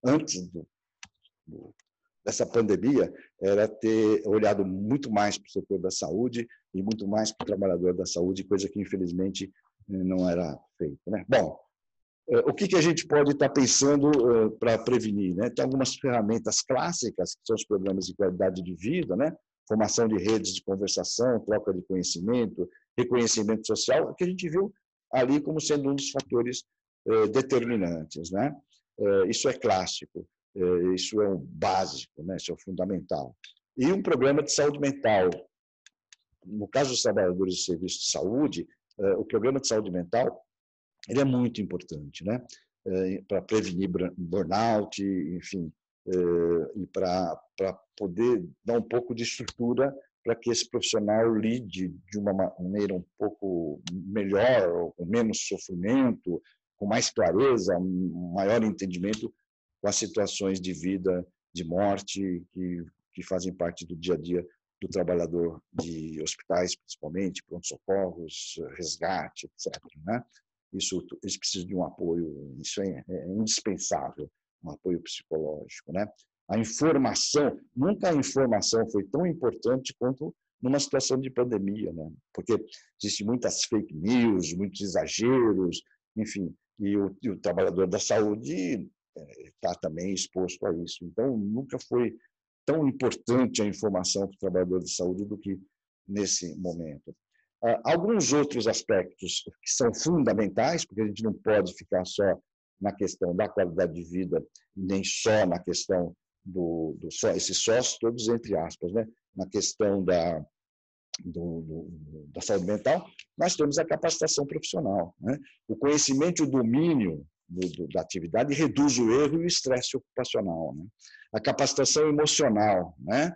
antes dessa pandemia, era ter olhado muito mais para o setor da saúde e muito mais para o trabalhador da saúde, coisa que, infelizmente, não era feita, né? Bom, o que a gente pode estar pensando para prevenir, né? Tem algumas ferramentas clássicas, que são os programas de qualidade de vida, né? Formação de redes de conversação, troca de conhecimento, reconhecimento social, que a gente viu ali como sendo um dos fatores determinantes, né? Isso é clássico, isso é o básico, né? Isso é o fundamental. E um programa de saúde mental. No caso dos trabalhadores de serviço de saúde, o programa de saúde mental ele é muito importante, né? Para prevenir burnout, enfim, e para poder dar um pouco de estrutura para que esse profissional lide de uma maneira um pouco melhor, com menos sofrimento, com mais clareza, um maior entendimento com as situações de vida, de morte, que fazem parte do dia a dia do trabalhador de hospitais, principalmente, pronto-socorros, resgate, etc., né? Eles precisam de um apoio, isso é indispensável, um apoio psicológico, né? A informação, nunca a informação foi tão importante quanto numa situação de pandemia, né? Porque existem muitas fake news, muitos exageros, enfim, e o trabalhador da saúde está também exposto a isso. Então, nunca foi tão importante a informação para o trabalhador de saúde do que nesse momento. Alguns outros aspectos que são fundamentais, porque a gente não pode ficar só na questão da qualidade de vida, nem só na questão só esses sós, todos entre aspas, né? Na questão da saúde mental, nós temos a capacitação profissional, né? O conhecimento e o domínio da atividade reduz o erro e o estresse ocupacional, né? A capacitação emocional, né?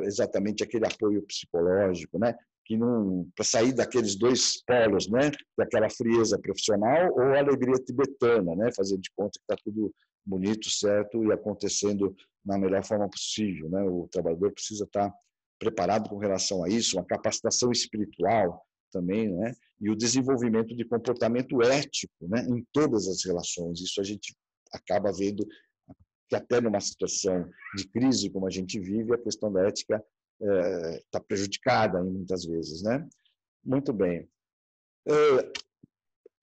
Exatamente aquele apoio psicológico, né? Que não, para sair daqueles dois polos, né? Daquela frieza profissional ou a alegria tibetana, né? Fazer de conta que está tudo bonito, certo e acontecendo na melhor forma possível, né? O trabalhador precisa estar preparado com relação a isso, uma capacitação espiritual também, né? E o desenvolvimento de comportamento ético, né? Em todas as relações. Isso a gente acaba vendo que até numa situação de crise como a gente vive, a questão da ética está prejudicada muitas vezes, né? Muito bem.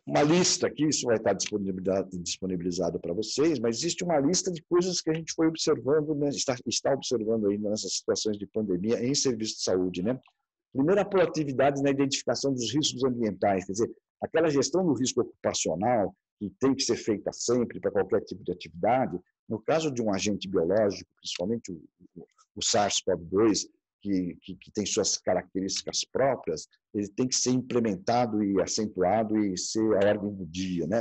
Uma lista aqui, isso vai estar disponibilizado para vocês, mas existe uma lista de coisas que a gente foi observando, né? Está observando ainda nessas situações de pandemia em serviço de saúde, né? Primeiro, a proatividade na identificação dos riscos ambientais, quer dizer, aquela gestão do risco ocupacional que tem que ser feita sempre para qualquer tipo de atividade. No caso de um agente biológico, principalmente o SARS-CoV-2, que tem suas características próprias, ele tem que ser implementado e acentuado e ser a ordem do dia, né?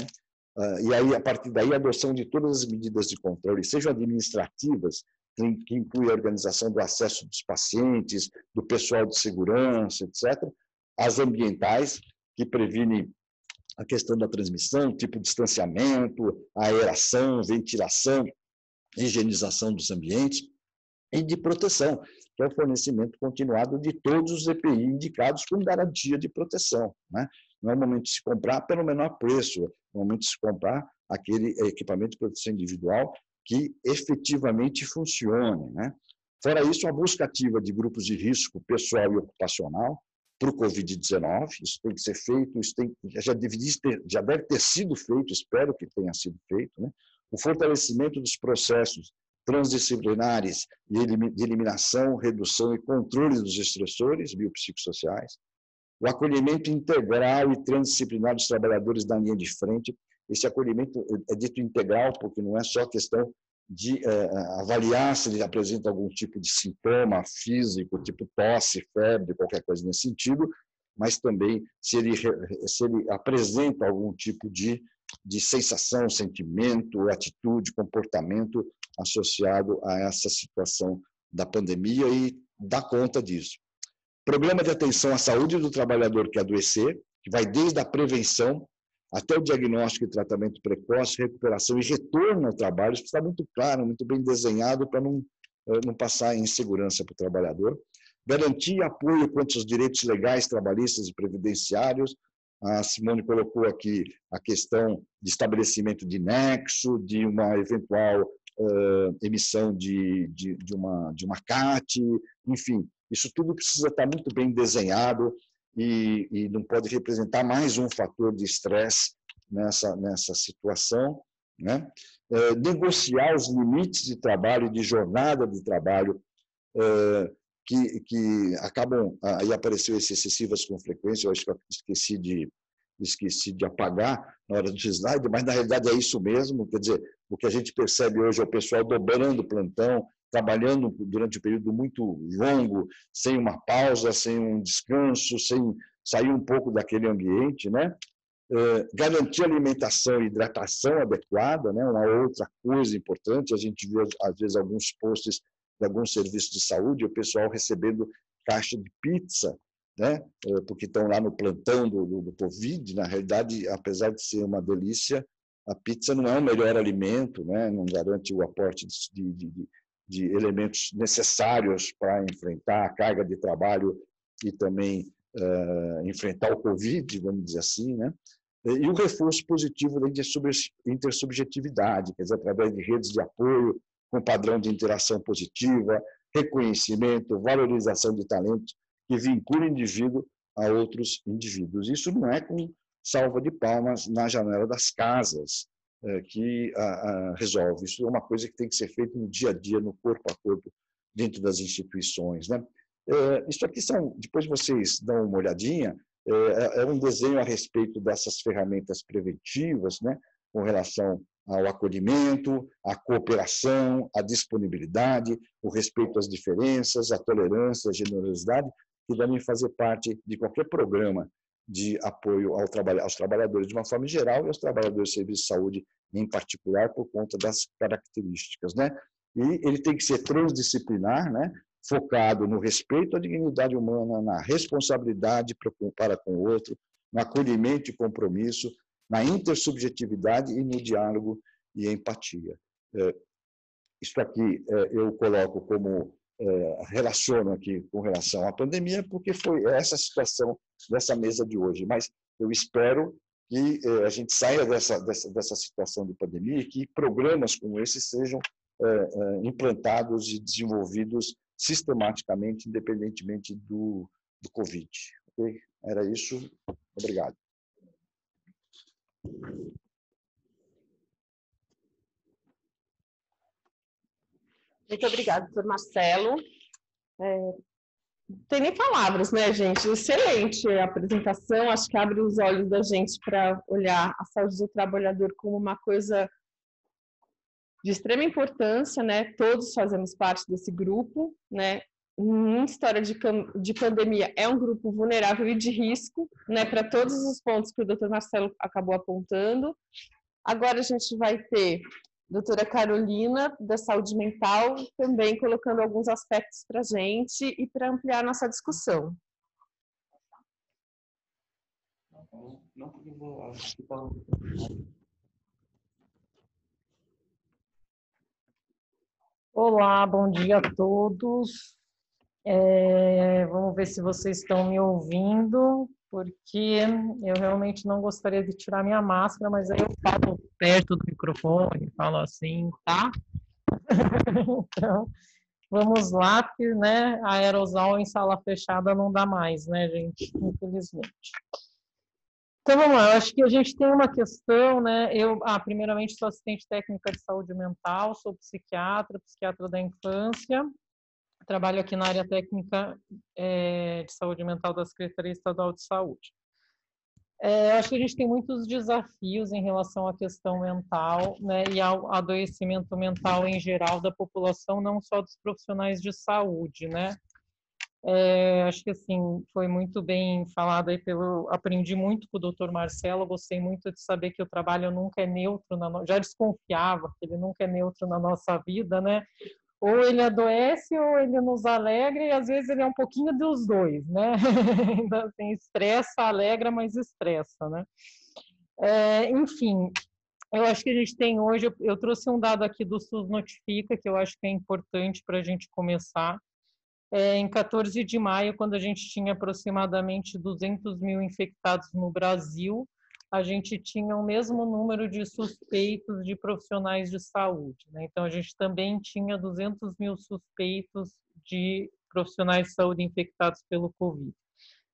E aí, a partir daí, a adoção de todas as medidas de controle, sejam administrativas, que inclui a organização do acesso dos pacientes, do pessoal de segurança, etc., as ambientais, que previnem a questão da transmissão, tipo distanciamento, aeração, ventilação, higienização dos ambientes, e de proteção, que é o fornecimento continuado de todos os EPI indicados com garantia de proteção, né? Não é o momento de se comprar pelo menor preço, é o momento de se comprar aquele equipamento de proteção individual que efetivamente funcione, né? Fora isso, a busca ativa de grupos de risco pessoal e ocupacional para o Covid-19, isso tem que ser feito, já deve ter sido feito, espero que tenha sido feito, né? O fortalecimento dos processos transdisciplinares de eliminação, redução e controle dos estressores biopsicossociais, o acolhimento integral e transdisciplinar dos trabalhadores da linha de frente, esse acolhimento é dito integral, porque não é só questão de avaliar se ele apresenta algum tipo de sintoma físico, tipo tosse, febre, qualquer coisa nesse sentido, mas também se ele apresenta algum tipo de sensação, sentimento, atitude, comportamento associado a essa situação da pandemia e dá conta disso. Programa de atenção à saúde do trabalhador que adoecer, que vai desde a prevenção até o diagnóstico e tratamento precoce, recuperação e retorno ao trabalho. Isso está muito claro, muito bem desenhado para não passar insegurança para o trabalhador. Garantir e apoio quanto aos direitos legais, trabalhistas e previdenciários. A Simone colocou aqui a questão de estabelecimento de nexo, de uma eventual emissão de uma CAT, enfim, isso tudo precisa estar muito bem desenhado e não pode representar mais um fator de estresse nessa situação, né? Negociar os limites de trabalho e de jornada de trabalho que acabam, aí apareceu esse excessivas com frequência, eu acho que eu esqueci de apagar na hora do slide, mas na realidade é isso mesmo, quer dizer, o que a gente percebe hoje é o pessoal dobrando o plantão, trabalhando durante um período muito longo, sem uma pausa, sem um descanso, sem sair um pouco daquele ambiente, né? Garantir alimentação e hidratação adequada, né? Uma outra coisa importante, a gente vê às vezes alguns posts de alguns serviços de saúde, o pessoal recebendo caixa de pizza, né? Porque estão lá no plantão do Covid. Na realidade, apesar de ser uma delícia, a pizza não é o melhor alimento, né? Não garante o aporte de elementos necessários para enfrentar a carga de trabalho e também enfrentar o Covid, vamos dizer assim, né? E o reforço positivo da intersubjetividade, quer dizer, através de redes de apoio, com padrão de interação positiva, reconhecimento, valorização de talentos que vincula o indivíduo a outros indivíduos. Isso não é com salva de palmas na janela das casas que resolve. Isso é uma coisa que tem que ser feita no dia a dia, no corpo a corpo, dentro das instituições, né? Isso aqui são, depois vocês dão uma olhadinha, é um desenho a respeito dessas ferramentas preventivas, né, com relação ao acolhimento, à cooperação, à disponibilidade, o respeito às diferenças, à tolerância, à generosidade, que devem fazer parte de qualquer programa de apoio aos trabalhadores de uma forma geral e aos trabalhadores de serviço de saúde em particular, por conta das características, né? E ele tem que ser transdisciplinar, né? Focado no respeito à dignidade humana, na responsabilidade para com o outro, no acolhimento e compromisso, na intersubjetividade e no diálogo e empatia. Isso aqui eu coloco como relaciono aqui com relação à pandemia, porque foi essa situação dessa mesa de hoje. Mas eu espero que a gente saia dessa situação de pandemia e que programas como esse sejam implantados e desenvolvidos sistematicamente, independentemente do Covid. Okay? Era isso. Obrigado. Muito obrigada, doutor Marcelo. Não tem nem palavras, né, gente? Excelente a apresentação. Acho que abre os olhos da gente para olhar a saúde do trabalhador como uma coisa de extrema importância, né? Todos fazemos parte desse grupo, né? Em história de pandemia, é um grupo vulnerável e de risco, né? Para todos os pontos que o doutor Marcelo acabou apontando. Agora a gente vai ter a doutora Carolina, da saúde mental, também colocando alguns aspectos para a gente e para ampliar nossa discussão. Não, porque eu vou acho que tá... Olá, bom dia a todos. Vamos ver se vocês estão me ouvindo, porque eu realmente não gostaria de tirar minha máscara, mas aí eu falo perto do microfone, falo assim, tá? Então, vamos lá, porque, né, aerosol em sala fechada não dá mais, né, gente? Infelizmente. Então, vamos lá, eu acho que a gente tem uma questão, né, primeiramente sou assistente técnica de saúde mental, sou psiquiatra da infância, trabalho aqui na área técnica de saúde mental da Secretaria Estadual de Saúde. Eu acho que a gente tem muitos desafios em relação à questão mental, né, e ao adoecimento mental em geral da população, não só dos profissionais de saúde, né? Acho que assim foi muito bem falado aí aprendi muito com o Dr. Marcelo, gostei muito de saber que o trabalho nunca é neutro, já desconfiava que ele nunca é neutro na nossa vida, né? Ou ele adoece ou ele nos alegra, e às vezes ele é um pouquinho dos dois, né? Então, assim, estressa, alegra, mas estressa, né? Enfim, eu acho que a gente tem hoje, eu trouxe um dado aqui do SUS Notifica, que eu acho que é importante para a gente começar. Em 14 de maio, quando a gente tinha aproximadamente 200 mil infectados no Brasil, a gente tinha o mesmo número de suspeitos de profissionais de saúde, né? Então, a gente também tinha 200 mil suspeitos de profissionais de saúde infectados pelo Covid.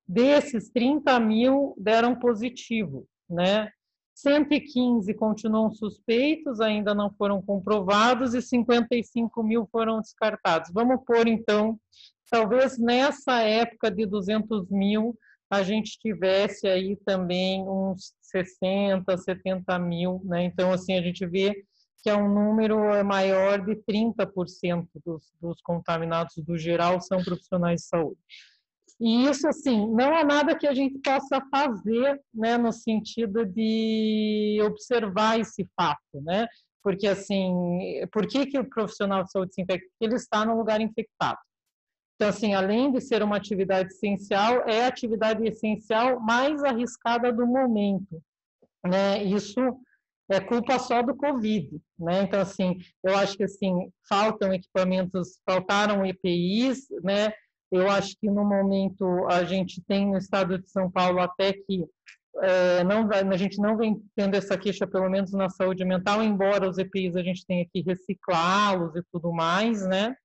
Desses, 30 mil deram positivo, né? 115 continuam suspeitos, ainda não foram comprovados, e 55 mil foram descartados. Vamos pôr, então, talvez nessa época de 200 mil, a gente tivesse aí também uns 60, 70 mil, né? Então, assim, a gente vê que é um número maior de 30% dos contaminados do geral são profissionais de saúde. E isso, assim, não há nada que a gente possa fazer, né, no sentido de observar esse fato, né? Porque, assim, por que o profissional de saúde se infecta? Porque ele está no lugar infectado. Então, assim, além de ser uma atividade essencial, é a atividade essencial mais arriscada do momento, né? Isso é culpa só do Covid, né? Então, assim, eu acho que, assim, faltam equipamentos, faltaram EPIs, né? Eu acho que, no momento, a gente tem no estado de São Paulo até que a gente não vem tendo essa queixa, pelo menos na saúde mental, embora os EPIs a gente tenha que reciclá-los e tudo mais, né?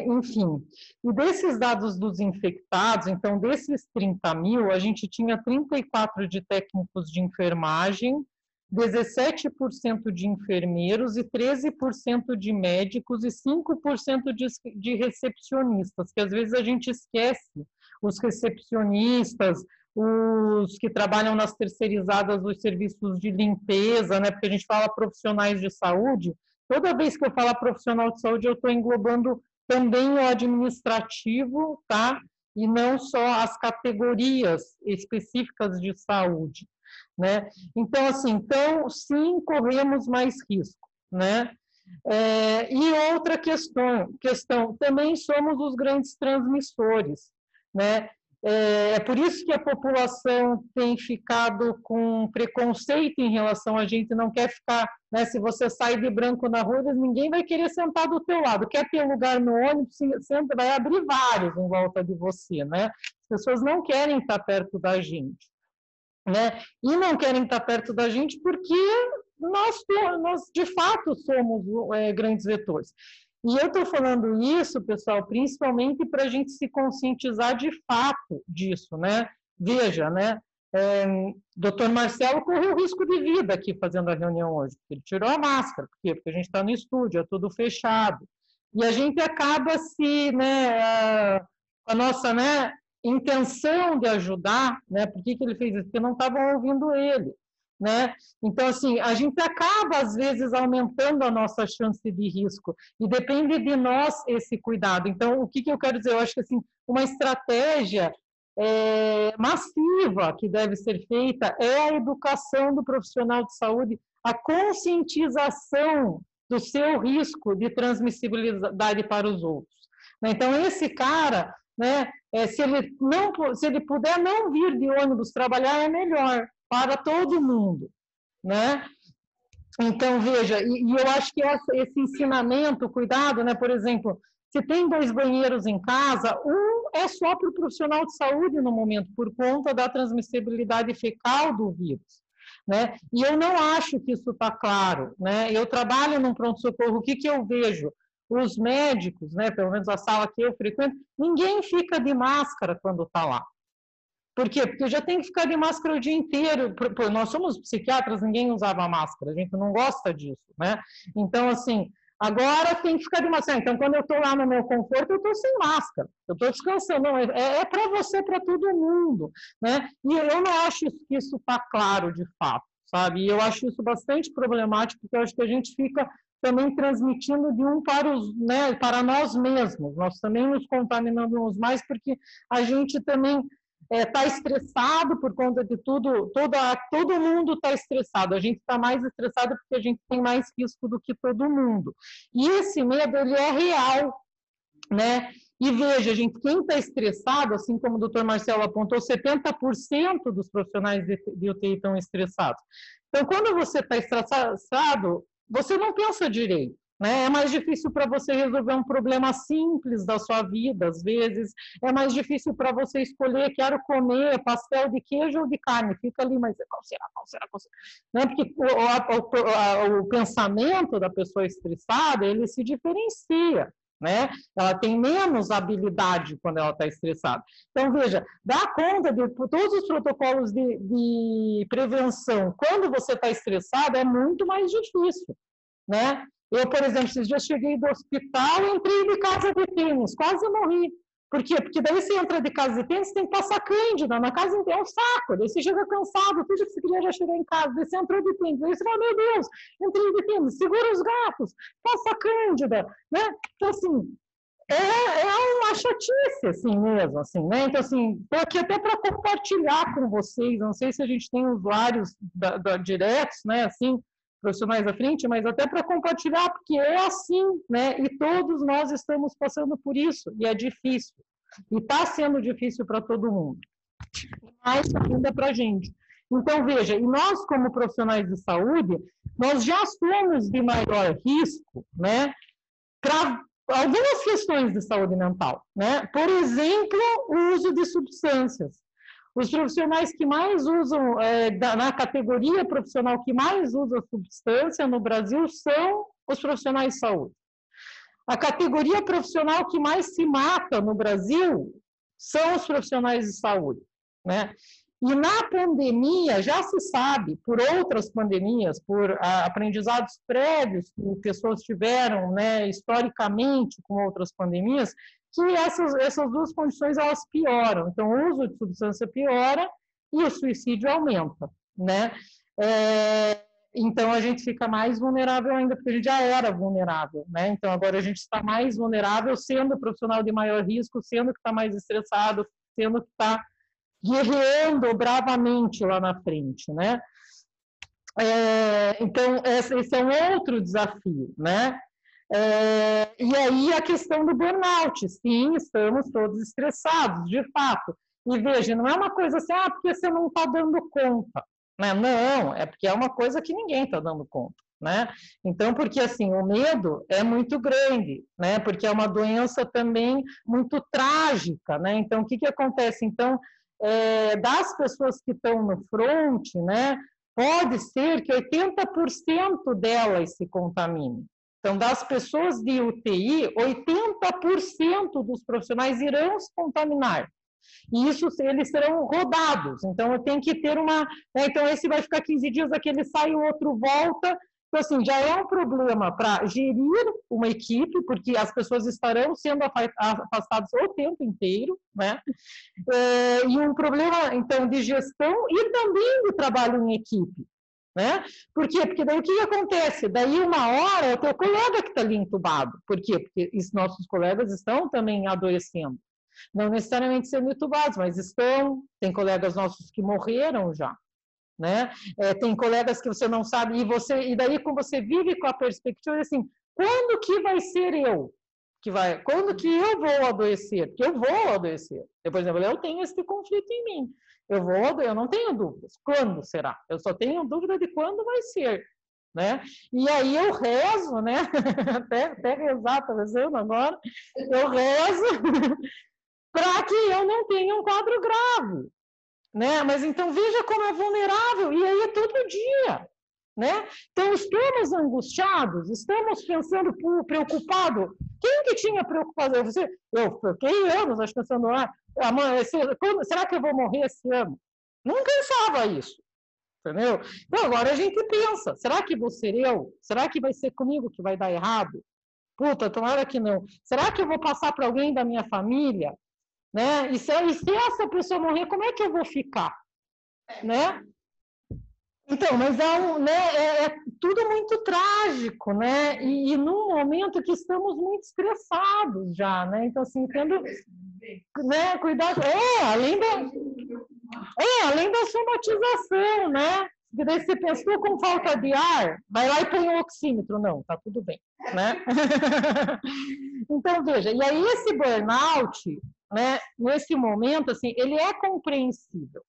Enfim, e desses dados dos infectados, então, desses 30 mil, a gente tinha 34 de técnicos de enfermagem, 17% de enfermeiros e 13% de médicos e 5% de recepcionistas, que às vezes a gente esquece, os recepcionistas, os que trabalham nas terceirizadas dos serviços de limpeza, né? Porque a gente fala profissionais de saúde, toda vez que eu falar profissional de saúde, eu estou englobando também o administrativo, tá? E não só as categorias específicas de saúde, né? Então, assim, sim, corremos mais risco, né? E outra questão, também somos os grandes transmissores, né? É por isso que a população tem ficado com preconceito em relação a gente, não quer ficar, né, se você sai de branco na rua, ninguém vai querer sentar do teu lado, quer ter lugar no ônibus, senta, vai abrir vários em volta de você, né? As pessoas não querem estar perto da gente, né? E não querem estar perto da gente porque nós de fato, somos grandes vetores. E eu estou falando isso, pessoal, principalmente para a gente se conscientizar de fato disso, né? Veja, né? Dr. Marcelo correu risco de vida aqui fazendo a reunião hoje. Ele tirou a máscara. Por quê? Porque a gente está no estúdio, é tudo fechado. E a gente acaba né, a nossa, né, intenção de ajudar, né? Por que ele fez isso? Porque não estavam ouvindo ele, né? Então, assim, a gente acaba, às vezes, aumentando a nossa chance de risco, e depende de nós esse cuidado. Então, o que eu quero dizer? Eu acho que, assim, uma estratégia massiva que deve ser feita é a educação do profissional de saúde, a conscientização do seu risco de transmissibilidade para os outros. Então, esse cara, né, se ele puder não vir de ônibus trabalhar, é melhor para todo mundo, né? Então, veja, e eu acho que esse ensinamento, cuidado, né? Por exemplo, se tem 2 banheiros em casa, um é só para o profissional de saúde no momento, por conta da transmissibilidade fecal do vírus, né? E eu não acho que isso está claro, né? Eu trabalho num pronto-socorro, o que eu vejo? Os médicos, né? Pelo menos a sala que eu frequento, ninguém fica de máscara quando está lá. Por quê? Porque já tem que ficar de máscara o dia inteiro. Nós somos psiquiatras, ninguém usava máscara, a gente não gosta disso, né? Então, assim, Agora tem que ficar de máscara. Então, quando eu estou lá no meu conforto, eu estou sem máscara. Eu estou descansando. Não, é para você, para todo mundo, né? E eu não acho que isso está claro, de fato, sabe? E eu acho isso bastante problemático, porque eu acho que a gente fica também transmitindo de um para os, né, para nós mesmos. Nós também nos contaminamos mais, porque a gente também está estressado por conta de tudo, todo mundo está estressado, a gente está mais estressado porque a gente tem mais risco do que todo mundo. E esse medo, ele é real, né? E veja, gente, quem está estressado, assim como o doutor Marcelo apontou, 70% dos profissionais de UTI estão estressados. Então, quando você está estressado, você não pensa direito. Né? É mais difícil para você resolver um problema simples da sua vida, às vezes. É mais difícil para você escolher, quero comer pastel de queijo ou de carne. Fica ali, mas qual será? Né? Porque o pensamento da pessoa estressada, ele se diferencia. Né? Ela tem menos habilidade quando ela está estressada. Então, veja, dá conta de todos os protocolos de prevenção. Quando você está estressado, é muito mais difícil. Né? Eu, por exemplo, esses dias cheguei do hospital e entrei de casa de tênis, quase morri. Por quê? Porque daí você entra de casa de tênis, tem que passar cândida, na casa inteira é um saco, daí você chega cansado, tudo que você queria já chegar em casa, daí você entrou de tênis, daí você fala, meu Deus, entrei de tênis, segura os gatos, passa cândida, né? Então, assim, é uma chatice, assim mesmo, assim, né? Então, assim, estou aqui até para compartilhar com vocês, não sei se a gente tem usuários diretos, né, assim, profissionais à frente, mas até para compartilhar, porque é assim, né? E todos nós estamos passando por isso, e é difícil. E está sendo difícil para todo mundo. Mais ainda para a gente. Então, veja, e nós, como profissionais de saúde, nós já somos de maior risco, né? Para algumas questões de saúde mental, né? Por exemplo, o uso de substâncias. Os profissionais que mais usam, na categoria profissional que mais usa substância no Brasil são os profissionais de saúde. A categoria profissional que mais se mata no Brasil são os profissionais de saúde, né? E na pandemia, já se sabe, por outras pandemias, por aprendizados prévios que pessoas tiveram, né, historicamente com outras pandemias, que essas duas condições elas pioram. Então, o uso de substância piora e o suicídio aumenta, né? Então, a gente fica mais vulnerável ainda, porque a gente já era vulnerável, né? Então, agora a gente está mais vulnerável, sendo profissional de maior risco, sendo que está mais estressado, sendo que está guerreando bravamente lá na frente, né? Então, esse é um outro desafio, né? E aí a questão do burnout, sim, estamos todos estressados, de fato. E veja, não é uma coisa assim, porque você não está dando conta, né? Não, é porque é uma coisa que ninguém está dando conta, né? Então, porque assim, o medo é muito grande, né? Porque é uma doença também muito trágica, né? Então, o que acontece? Então, das pessoas que estão no front, né? Pode ser que 80% delas se contaminem. Então, das pessoas de UTI, 80% dos profissionais irão se contaminar. E isso, eles serão rodados. Então, eu tenho que ter uma... Então, esse vai ficar 15 dias, aquele sai, o outro volta. Então, assim, já é um problema para gerir uma equipe, porque as pessoas estarão sendo afastadas o tempo inteiro, né? E um problema, então, de gestão e também de trabalho em equipe. Né? Por quê? Porque daí o que acontece? Daí uma hora é o teu colega que está ali entubado. Por quê? Porque nossos colegas estão também adoecendo. Não necessariamente sendo entubados, mas estão. Tem colegas nossos que morreram já. Né? Tem colegas que você não sabe, e daí como você vive com a perspectiva assim, quando que vai ser eu? Quando que eu vou adoecer? Porque eu vou adoecer. Por exemplo, eu tenho esse conflito em mim. Eu não tenho dúvidas. Quando será? Eu só tenho dúvida de quando vai ser, né? E aí eu rezo, né? Até rezar, tá rezando agora. Eu rezo para que eu não tenha um quadro grave, né? Mas então veja como é vulnerável, e aí é todo dia, né? Então estamos angustiados, estamos pensando, preocupado. Quem que tinha preocupação? Eu fiquei anos acho, pensando, será que eu vou morrer esse ano? Não pensava isso, entendeu? Então, agora a gente pensa, será que vou ser eu? Será que vai ser comigo que vai dar errado? Puta, tomara que não. Será que eu vou passar para alguém da minha família? Né? E se essa pessoa morrer, como é que eu vou ficar? Né? Então, mas é tudo muito trágico, né? E num momento que estamos muito estressados já, né? Então, assim, tendo, né, cuidado, além da somatização, né? E daí você pensou com falta de ar, vai lá e põe um oxímetro, não, tá tudo bem, né? Então, veja, e aí esse burnout, né, nesse momento, assim, ele é compreensível,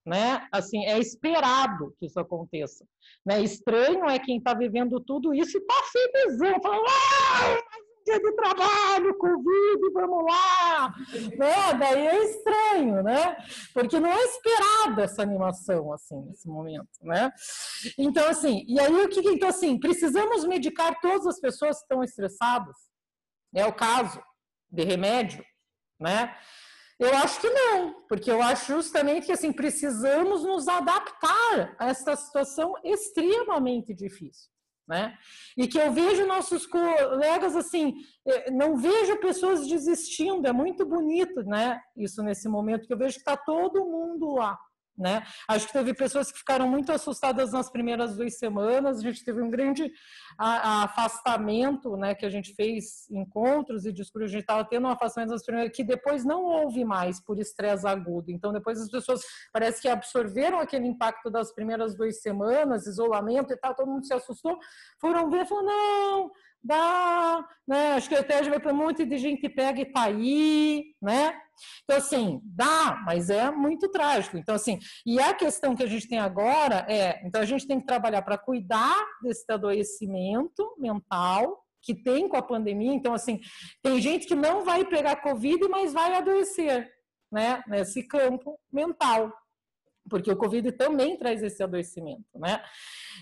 né? Assim, é esperado que isso aconteça, né? Estranho é quem está vivendo tudo isso e está felizão, falando, mais um dia de trabalho, Covid, vamos lá, né? Daí é estranho, né? Porque não é esperada essa animação, assim, nesse momento, né? Então, assim, e aí então, assim, precisamos medicar todas as pessoas que estão estressadas? É o caso de remédio, né? Eu acho que não, porque eu acho justamente que assim, precisamos nos adaptar a essa situação extremamente difícil, né? E que eu vejo nossos colegas assim, não vejo pessoas desistindo, é muito bonito, né? Isso nesse momento, que eu vejo que está todo mundo lá, né? Acho que teve pessoas que ficaram muito assustadas nas primeiras 2 semanas, a gente teve um grande afastamento, né, que a gente fez encontros e discursos, a gente estava tendo um afastamento nas primeiras, que depois não houve mais por estresse agudo, então depois as pessoas parece que absorveram aquele impacto das primeiras 2 semanas, isolamento e tal, todo mundo se assustou, foram ver e falaram, não, dá, né, acho que até já vai para um monte de gente pega e tá aí, né, então assim, dá, mas é muito trágico, então assim, e a questão que a gente tem agora então a gente tem que trabalhar para cuidar desse adoecimento mental que tem com a pandemia, então assim, tem gente que não vai pegar Covid, mas vai adoecer, né, nesse campo mental, porque o Covid também traz esse adoecimento, né?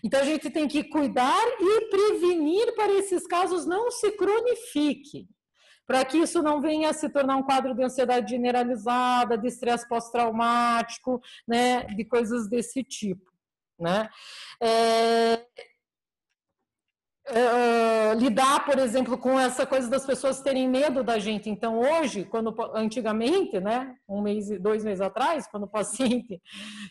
Então, a gente tem que cuidar e prevenir para esses casos não se cronifiquem, para que isso não venha a se tornar um quadro de ansiedade generalizada, de estresse pós-traumático, né, de coisas desse tipo, né? Lidar, por exemplo, com essa coisa das pessoas terem medo da gente. Então, hoje, antigamente, né, 1 mês, 2 meses atrás, quando o paciente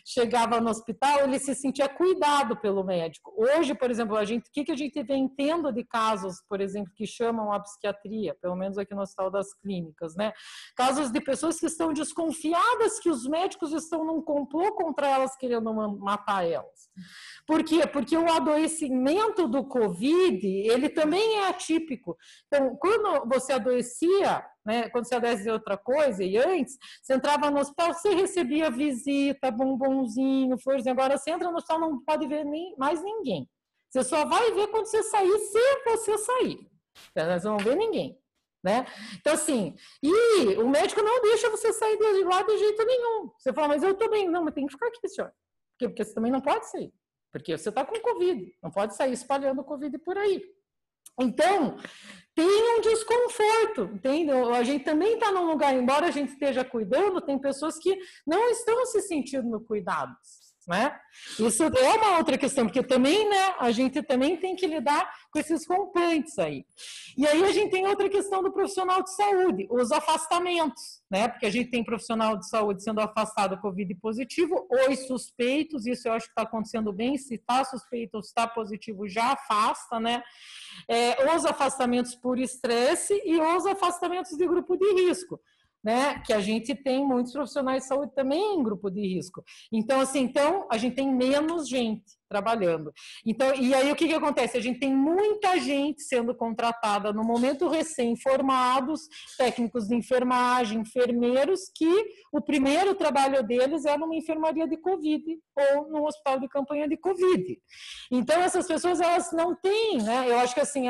chegava no hospital, ele se sentia cuidado pelo médico. Hoje, por exemplo, o que a gente vem tendo de casos, por exemplo, que chamam a psiquiatria, pelo menos aqui no Hospital das Clínicas, né? Casos de pessoas que estão desconfiadas que os médicos estão num complô contra elas, querendo matar elas. Por quê? Porque o adoecimento do Covid, ele também é atípico. Então, quando você adoecia, né, quando você adoece de outra coisa, e antes, você entrava no hospital, você recebia visita, bombonzinho, florzinho. Agora, você entra no hospital, não pode ver mais ninguém. Você só vai ver quando você sair, se você sair. Você não vê ninguém. Né? Então, assim, e o médico não deixa você sair de lá de jeito nenhum. Você fala, mas eu tô bem. Não, mas tem que ficar aqui, senhor. Porque você também não pode sair. Porque você está com Covid, não pode sair espalhando Covid por aí. Então, tem um desconforto, entende? A gente também está num lugar, embora a gente esteja cuidando, tem pessoas que não estão se sentindo cuidados, né? Isso é uma outra questão, porque também, né, a gente também tem que lidar com esses rompantes aí. E aí a gente tem outra questão do profissional de saúde, os afastamentos, né? Porque a gente tem profissional de saúde sendo afastado Covid positivo, os suspeitos, isso eu acho que está acontecendo bem, se está suspeito ou está positivo, já afasta, né? Os afastamentos por estresse e os afastamentos de grupo de risco, né, que a gente tem muitos profissionais de saúde também em grupo de risco. Então, assim, a gente tem menos gente trabalhando. Então, e aí o que acontece? A gente tem muita gente sendo contratada no momento recém-formados, técnicos de enfermagem, enfermeiros, que o primeiro trabalho deles é numa enfermaria de Covid ou num hospital de campanha de Covid. Então, essas pessoas, elas não têm, né, eu acho que assim,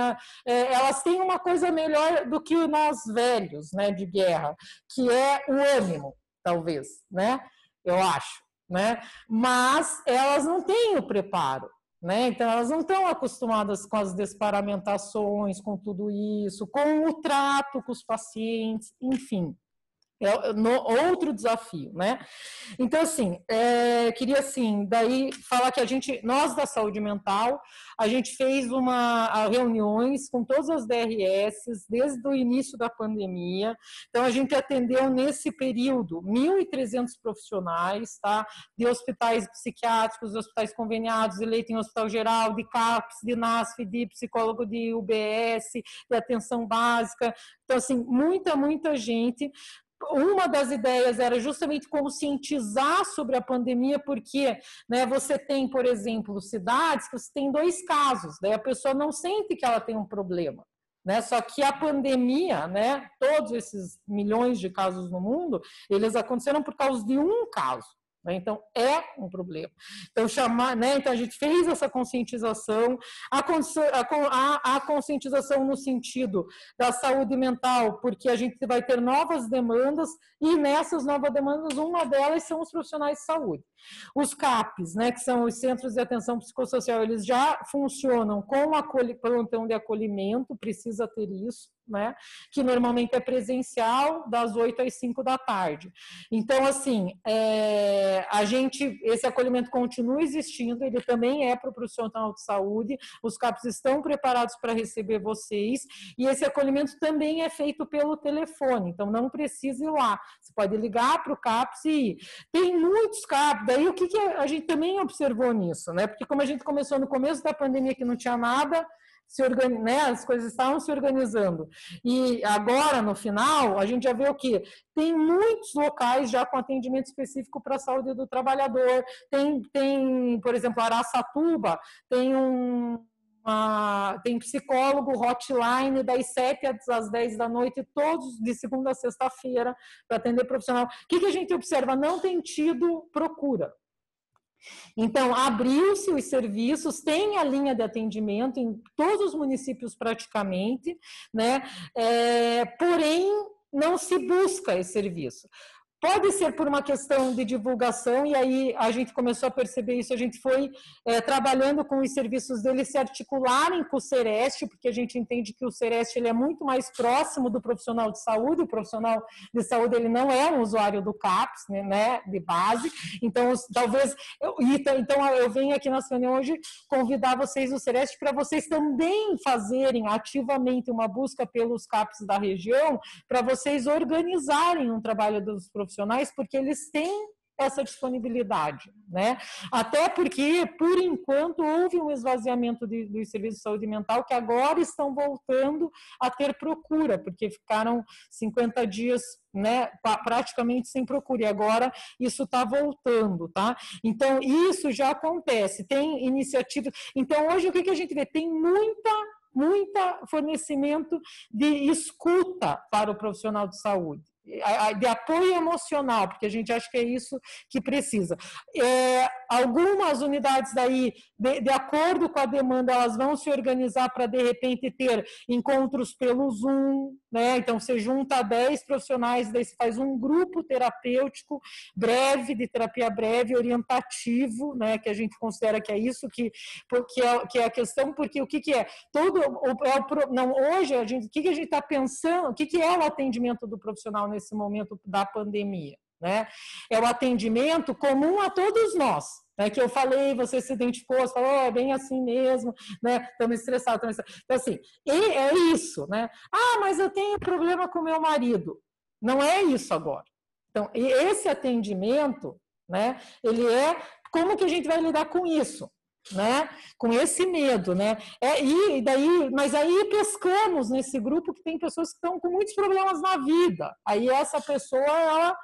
elas têm uma coisa melhor do que nós velhos, né, de guerra, que é o ânimo, talvez, né, eu acho. Né? Mas elas não têm o preparo, né? Então elas não estão acostumadas com as desparamentações, com tudo isso, com o trato com os pacientes, enfim, outro desafio, né? Então, assim, queria, assim, daí falar que nós da saúde mental, a gente fez reuniões com todas as DRS desde o início da pandemia. Então, a gente atendeu nesse período 1.300 profissionais, tá? De hospitais psiquiátricos, hospitais conveniados, eleito em hospital geral, de CAPS, de NASF, de psicólogo de UBS, de atenção básica. Então, assim, muita gente. Uma das ideias era justamente conscientizar sobre a pandemia, porque, né, você tem, por exemplo, cidades que você tem 2 casos, daí a pessoa não sente que ela tem um problema, né? Só que a pandemia, né, todos esses milhões de casos no mundo, eles aconteceram por causa de um caso. Então, é um problema. Então, então, a gente fez essa conscientização, a conscientização no sentido da saúde mental, porque a gente vai ter novas demandas, e nessas novas demandas, uma delas são os profissionais de saúde. Os CAPs, né, que são os Centros de Atenção Psicossocial, eles já funcionam com plantão de acolhimento, precisa ter isso, né, que normalmente é presencial, das 8 às 5 da tarde. Então, assim, esse acolhimento continua existindo, ele também é para o profissional de saúde, os CAPs estão preparados para receber vocês, e esse acolhimento também é feito pelo telefone, então não precisa ir lá, você pode ligar para o CAPs e ir. Tem muitos CAPs, daí o que a gente também observou nisso, né, porque como a gente começou no começo da pandemia que não tinha nada, né, as coisas estavam se organizando. E agora, no final, a gente já vê o quê? Tem muitos locais já com atendimento específico para a saúde do trabalhador. Tem, por exemplo, Araçatuba, tem psicólogo hotline das 7 às 10 da noite, todos de segunda a sexta-feira, para atender profissional. O que a gente observa? Não tem tido procura. Então, abriu-se os serviços, tem a linha de atendimento em todos os municípios praticamente, né? Porém, não se busca esse serviço. Pode ser por uma questão de divulgação, e aí a gente começou a perceber isso, a gente foi trabalhando com os serviços deles se articularem com o Sereste, porque a gente entende que o Sereste ele é muito mais próximo do profissional de saúde, o profissional de saúde ele não é um usuário do CAPS, né, de base, então talvez, então eu venho aqui na reunião hoje convidar vocês do Sereste para vocês também fazerem ativamente uma busca pelos CAPS da região, para vocês organizarem um trabalho dos profissionais, porque eles têm essa disponibilidade, né? Até porque, por enquanto, houve um esvaziamento dos serviços de saúde mental que agora estão voltando a ter procura, porque ficaram 50 dias, né, praticamente sem procura, e agora isso está voltando, tá? Então, isso já acontece, tem iniciativa. Então, hoje, o que a gente vê? Tem muita fornecimento de escuta para o profissional de saúde, de apoio emocional, porque a gente acha que é isso que precisa. Algumas unidades daí, de acordo com a demanda, elas vão se organizar para, de repente, ter encontros pelo Zoom, né? Então, você junta 10 profissionais, daí você faz um grupo terapêutico breve, de terapia breve, orientativo, né? Que a gente considera que é isso que é a questão, porque o que é? Hoje, o que a gente está pensando, o que é o atendimento do profissional nesse momento da pandemia, né? É o atendimento comum a todos nós, né? Que eu falei, você se identificou, você falou, é bem assim mesmo, né? Estamos estressados. Então, assim, é isso, né? Ah, mas eu tenho problema com meu marido. Não é isso agora. Então, esse atendimento, né? Ele como que a gente vai lidar com isso? Né? Com esse medo, né? Mas aí pescamos nesse grupo que tem pessoas que estão com muitos problemas na vida. Aí essa pessoa, ela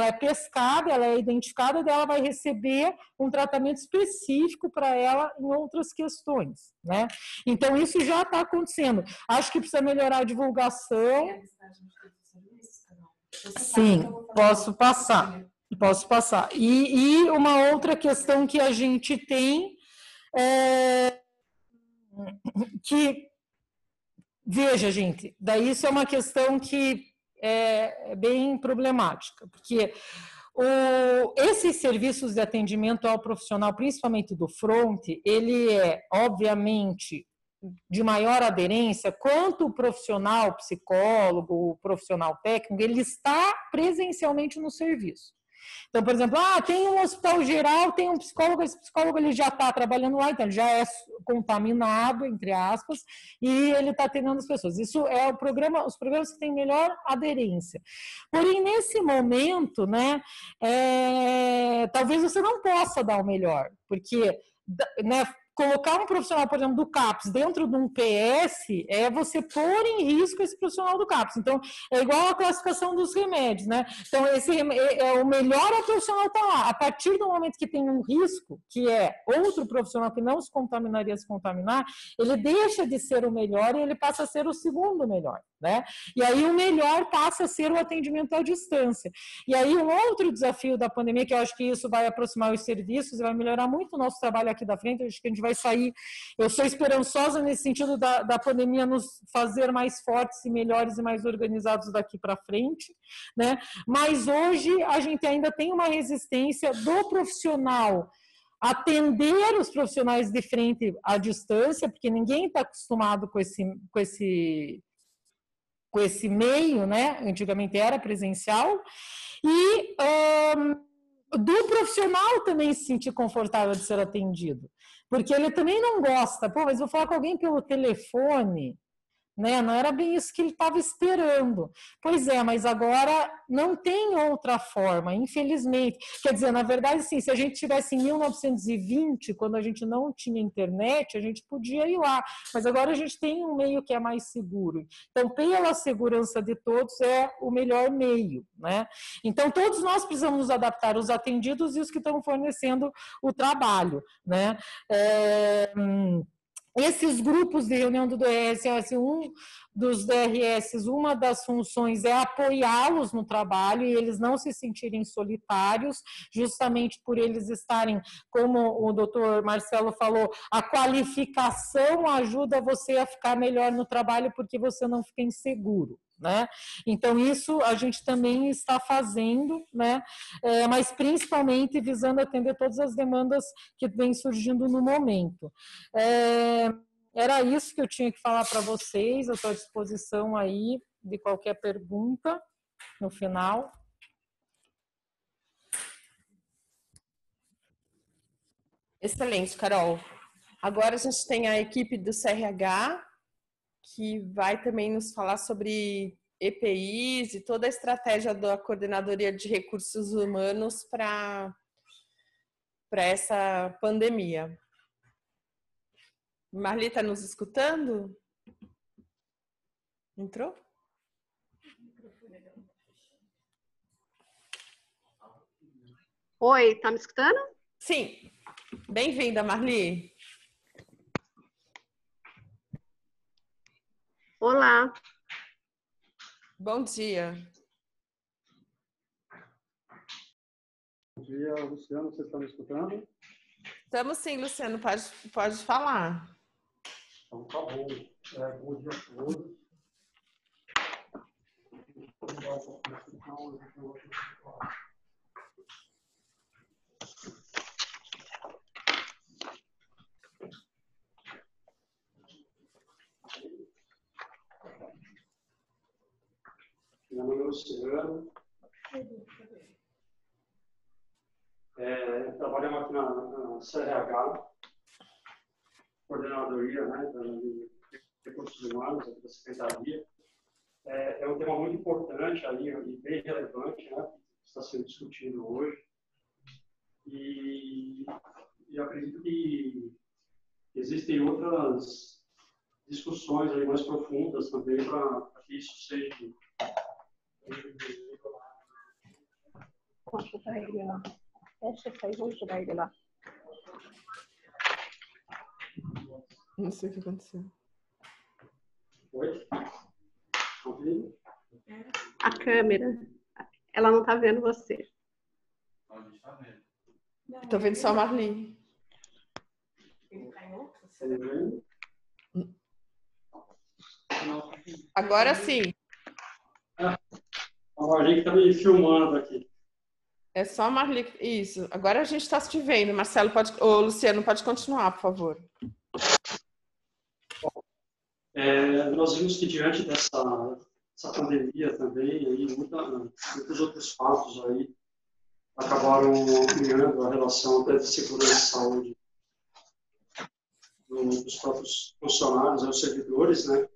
é pescada, ela é identificada, e ela vai receber um tratamento específico para ela em outras questões, né? Então isso já está acontecendo. Acho que precisa melhorar a divulgação. Sim, posso passar. E uma outra questão que a gente tem que, veja, gente, daí isso é uma questão que é bem problemática, porque esses serviços de atendimento ao profissional, principalmente do front, ele obviamente, de maior aderência, quanto o profissional psicólogo, o profissional técnico, ele está presencialmente no serviço. Então, por exemplo, tem um hospital geral, tem um psicólogo, esse psicólogo ele já está trabalhando lá, então ele já é contaminado, entre aspas, e ele está atendendo as pessoas. Isso é os programas que têm melhor aderência. Porém, nesse momento, né, talvez você não possa dar o melhor, porque, né, colocar um profissional, por exemplo, do CAPS dentro de um PS é você pôr em risco esse profissional do CAPS. Então, é igual a classificação dos remédios, né? Então, o melhor é o profissional estar lá. A partir do momento que tem um risco, que é outro profissional que não se contaminaria se contaminar, ele deixa de ser o melhor e ele passa a ser o segundo melhor, né? E aí o melhor passa a ser o atendimento à distância. E aí um outro desafio da pandemia, que eu acho que isso vai aproximar os serviços e vai melhorar muito o nosso trabalho aqui da frente, eu acho que a gente vai sair, eu sou esperançosa nesse sentido da pandemia nos fazer mais fortes e melhores e mais organizados daqui para frente, né? Mas hoje a gente ainda tem uma resistência do profissional atender os profissionais de frente à distância, porque ninguém está acostumado com esse meio, né? Antigamente era presencial, e do profissional também se sentir confortável de ser atendido, porque ele também não gosta, mas vou falar com alguém pelo telefone, né? Não era bem isso que ele estava esperando. Pois é, mas agora não tem outra forma, infelizmente. Quer dizer, na verdade, sim, se a gente tivesse em 1920, quando a gente não tinha internet, a gente podia ir lá, mas agora a gente tem um meio que é mais seguro. Então, pela segurança de todos, é o melhor meio, né? Então, todos nós precisamos nos adaptar, os atendidos e os que estão fornecendo o trabalho, né? Esses grupos de reunião do DRS, um dos DRS, uma das funções é apoiá-los no trabalho e eles não se sentirem solitários, justamente por eles estarem, como o doutor Marcelo falou, a qualificação ajuda você a ficar melhor no trabalho porque você não fica inseguro, né? Então, isso a gente também está fazendo, né? Mas principalmente visando atender todas as demandas que vêm surgindo no momento. Era isso que eu tinha que falar para vocês, eu estou à disposição aí de qualquer pergunta no final. Excelente, Carol. Agora a gente tem a equipe do CRH, que vai também nos falar sobre EPIs e toda a estratégia da Coordenadoria de Recursos Humanos para essa pandemia. Marli, está nos escutando? Entrou? Oi, tá me escutando? Sim. Bem-vinda, Marli. Olá. Bom dia. Bom dia, Luciano, vocês estão me escutando? Estamos sim, Luciano, pode falar. Então, tá bom. Bom dia a todos. Meu nome é Luciano. Trabalhamos aqui na CRH, coordenadoria, né, de recursos humanos, aqui da Secretaria. É um tema muito importante ali, e bem relevante, né, que está sendo discutido hoje. E acredito que existem outras discussões aí mais profundas também para que isso seja... Posso ajudar ele lá? Deixa eu sair, vou ajudar ele lá. Não sei o que aconteceu. Oi? Ouvindo? A câmera, ela não tá vendo você. Estou vendo só a Marli. Agora sim. A gente está me filmando aqui. É só a Marli. Isso. Agora a gente está te vendo. Marcelo, Luciano, pode continuar, por favor. Nós vimos que diante dessa pandemia também, aí, muitos outros fatos aí acabaram ampliando a relação até de segurança e saúde dos próprios funcionários, os servidores, né?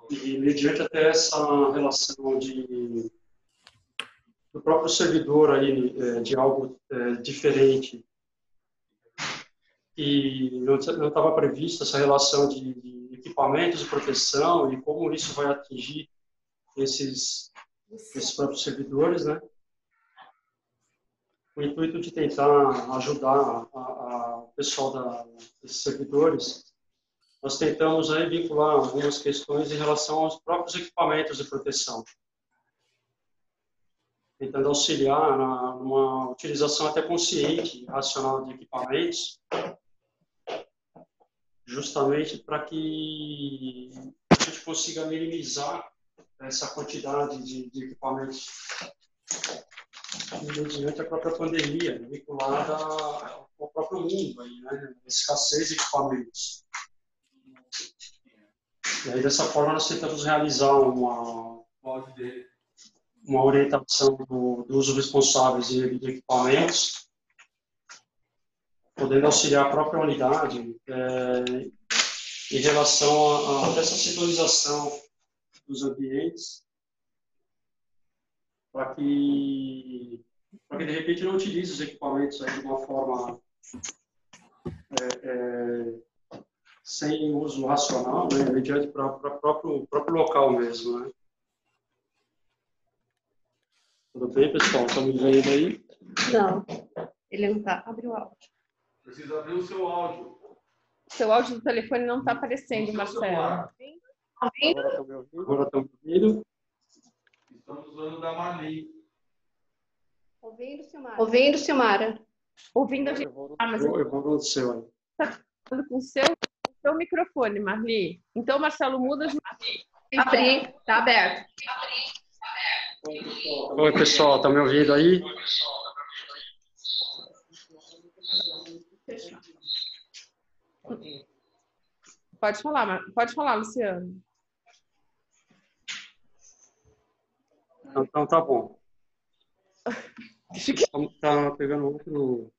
E mediante até essa relação do próprio servidor aí, de algo diferente, e não estava prevista essa relação de equipamentos de proteção e como isso vai atingir esses próprios servidores, né? O intuito de tentar ajudar o pessoal desses servidores, nós tentamos aí vincular algumas questões em relação aos próprios equipamentos de proteção, tentando auxiliar numa utilização até consciente e racional de equipamentos, justamente para que a gente consiga minimizar essa quantidade de equipamentos mediante a própria pandemia, vinculada ao próprio mundo, aí, né? A escassez de equipamentos. E aí, dessa forma, nós tentamos realizar uma orientação do uso responsável de equipamentos, podendo auxiliar a própria unidade em relação a essa sintonização dos ambientes, para que de repente não utilize os equipamentos aí de uma forma sem uso racional, né, mediante para o próprio local mesmo, né? Tudo bem, pessoal? Estão me vendo aí? Não, ele não está. Abre o áudio. Precisa abrir o seu áudio. Seu áudio do telefone não está aparecendo, Marcelo. Agora estão me ouvindo? Estamos usando o da Marli. Ouvindo, Silmara? Ouvindo a gente. Mas Eu vou no seu aí. está falando com o seu microfone, Marli. Então, Marcelo, muda de. Abri, está aberto. Oi, pessoal, estão me ouvindo aí? Pode falar, Luciano. Então tá bom. Tá pegando outro.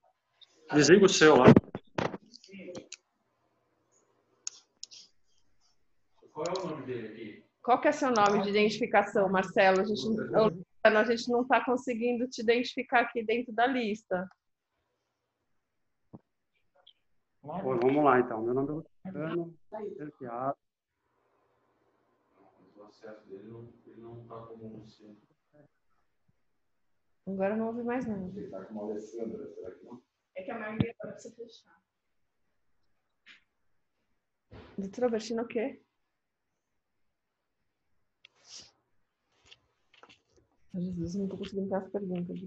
Desliga o seu lá. Qual é o nome dele aqui? Qual que é seu nome de identificação, Marcelo? A gente não está conseguindo te identificar aqui dentro da lista. Bom, vamos lá, então. Meu nome é Luciano. O acesso dele não está como Luciano. Agora eu não ouvi mais nada. Ele está como Alessandra, será que não? É que a maioria precisa fechar. Doutora Bertina, o quê? Jesus, não estou conseguindo ter as perguntas.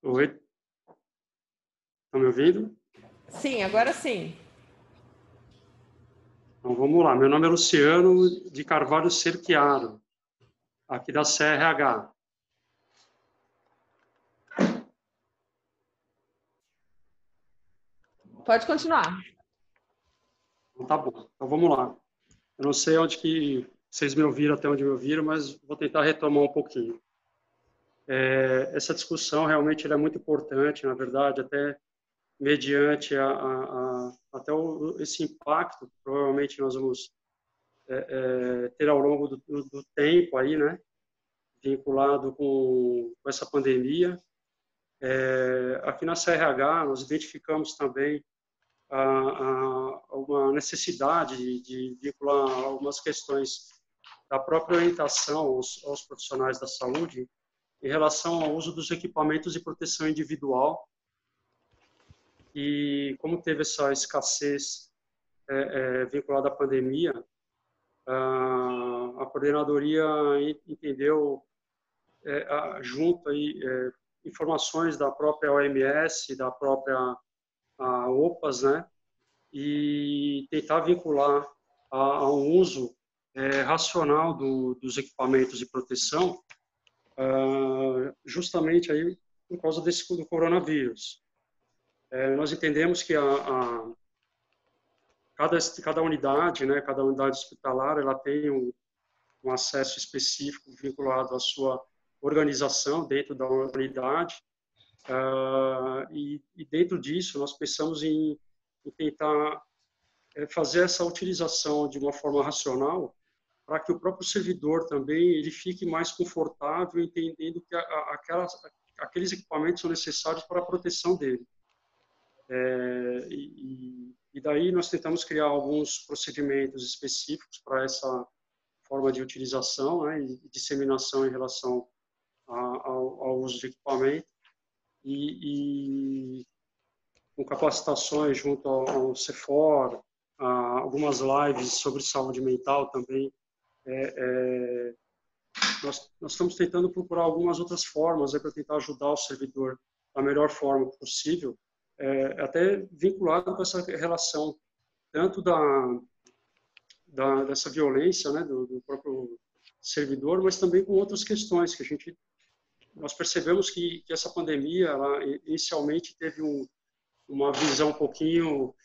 Oi? Estão me ouvindo? Sim, agora sim. Então vamos lá. Meu nome é Luciano de Carvalho Cerquiaro, aqui da CRH. Pode continuar. Então, tá bom. Então vamos lá. Eu não sei onde que vocês me ouviram, até onde me ouviram, mas vou tentar retomar um pouquinho. Essa discussão realmente é muito importante, na verdade, até mediante até esse impacto que provavelmente nós vamos ter ao longo do tempo aí, né, vinculado com essa pandemia. Aqui na CRH nós identificamos também uma necessidade de vincular algumas questões da própria orientação aos profissionais da saúde em relação ao uso dos equipamentos de proteção individual. E como teve essa escassez vinculada à pandemia, a coordenadoria entendeu junto aí informações da própria OMS, da própria OPAS, né? E tentar vincular a um uso racional dos equipamentos de proteção, justamente aí por causa do coronavírus. Nós entendemos que cada unidade, né, cada unidade hospitalar, ela tem um acesso específico vinculado à sua organização dentro da unidade, e dentro disso nós pensamos em tentar fazer essa utilização de uma forma racional para que o próprio servidor também ele fique mais confortável, entendendo que aqueles equipamentos são necessários para a proteção dele. E daí nós tentamos criar alguns procedimentos específicos para essa forma de utilização, né, e disseminação em relação ao uso de equipamento, e com capacitações junto ao CEFOR, algumas lives sobre saúde mental também. Nós estamos tentando procurar algumas outras formas para tentar ajudar o servidor da melhor forma possível, até vinculado com essa relação tanto dessa violência, né, do próprio servidor, mas também com outras questões que nós percebemos que essa pandemia, ela inicialmente teve uma visão um pouquinho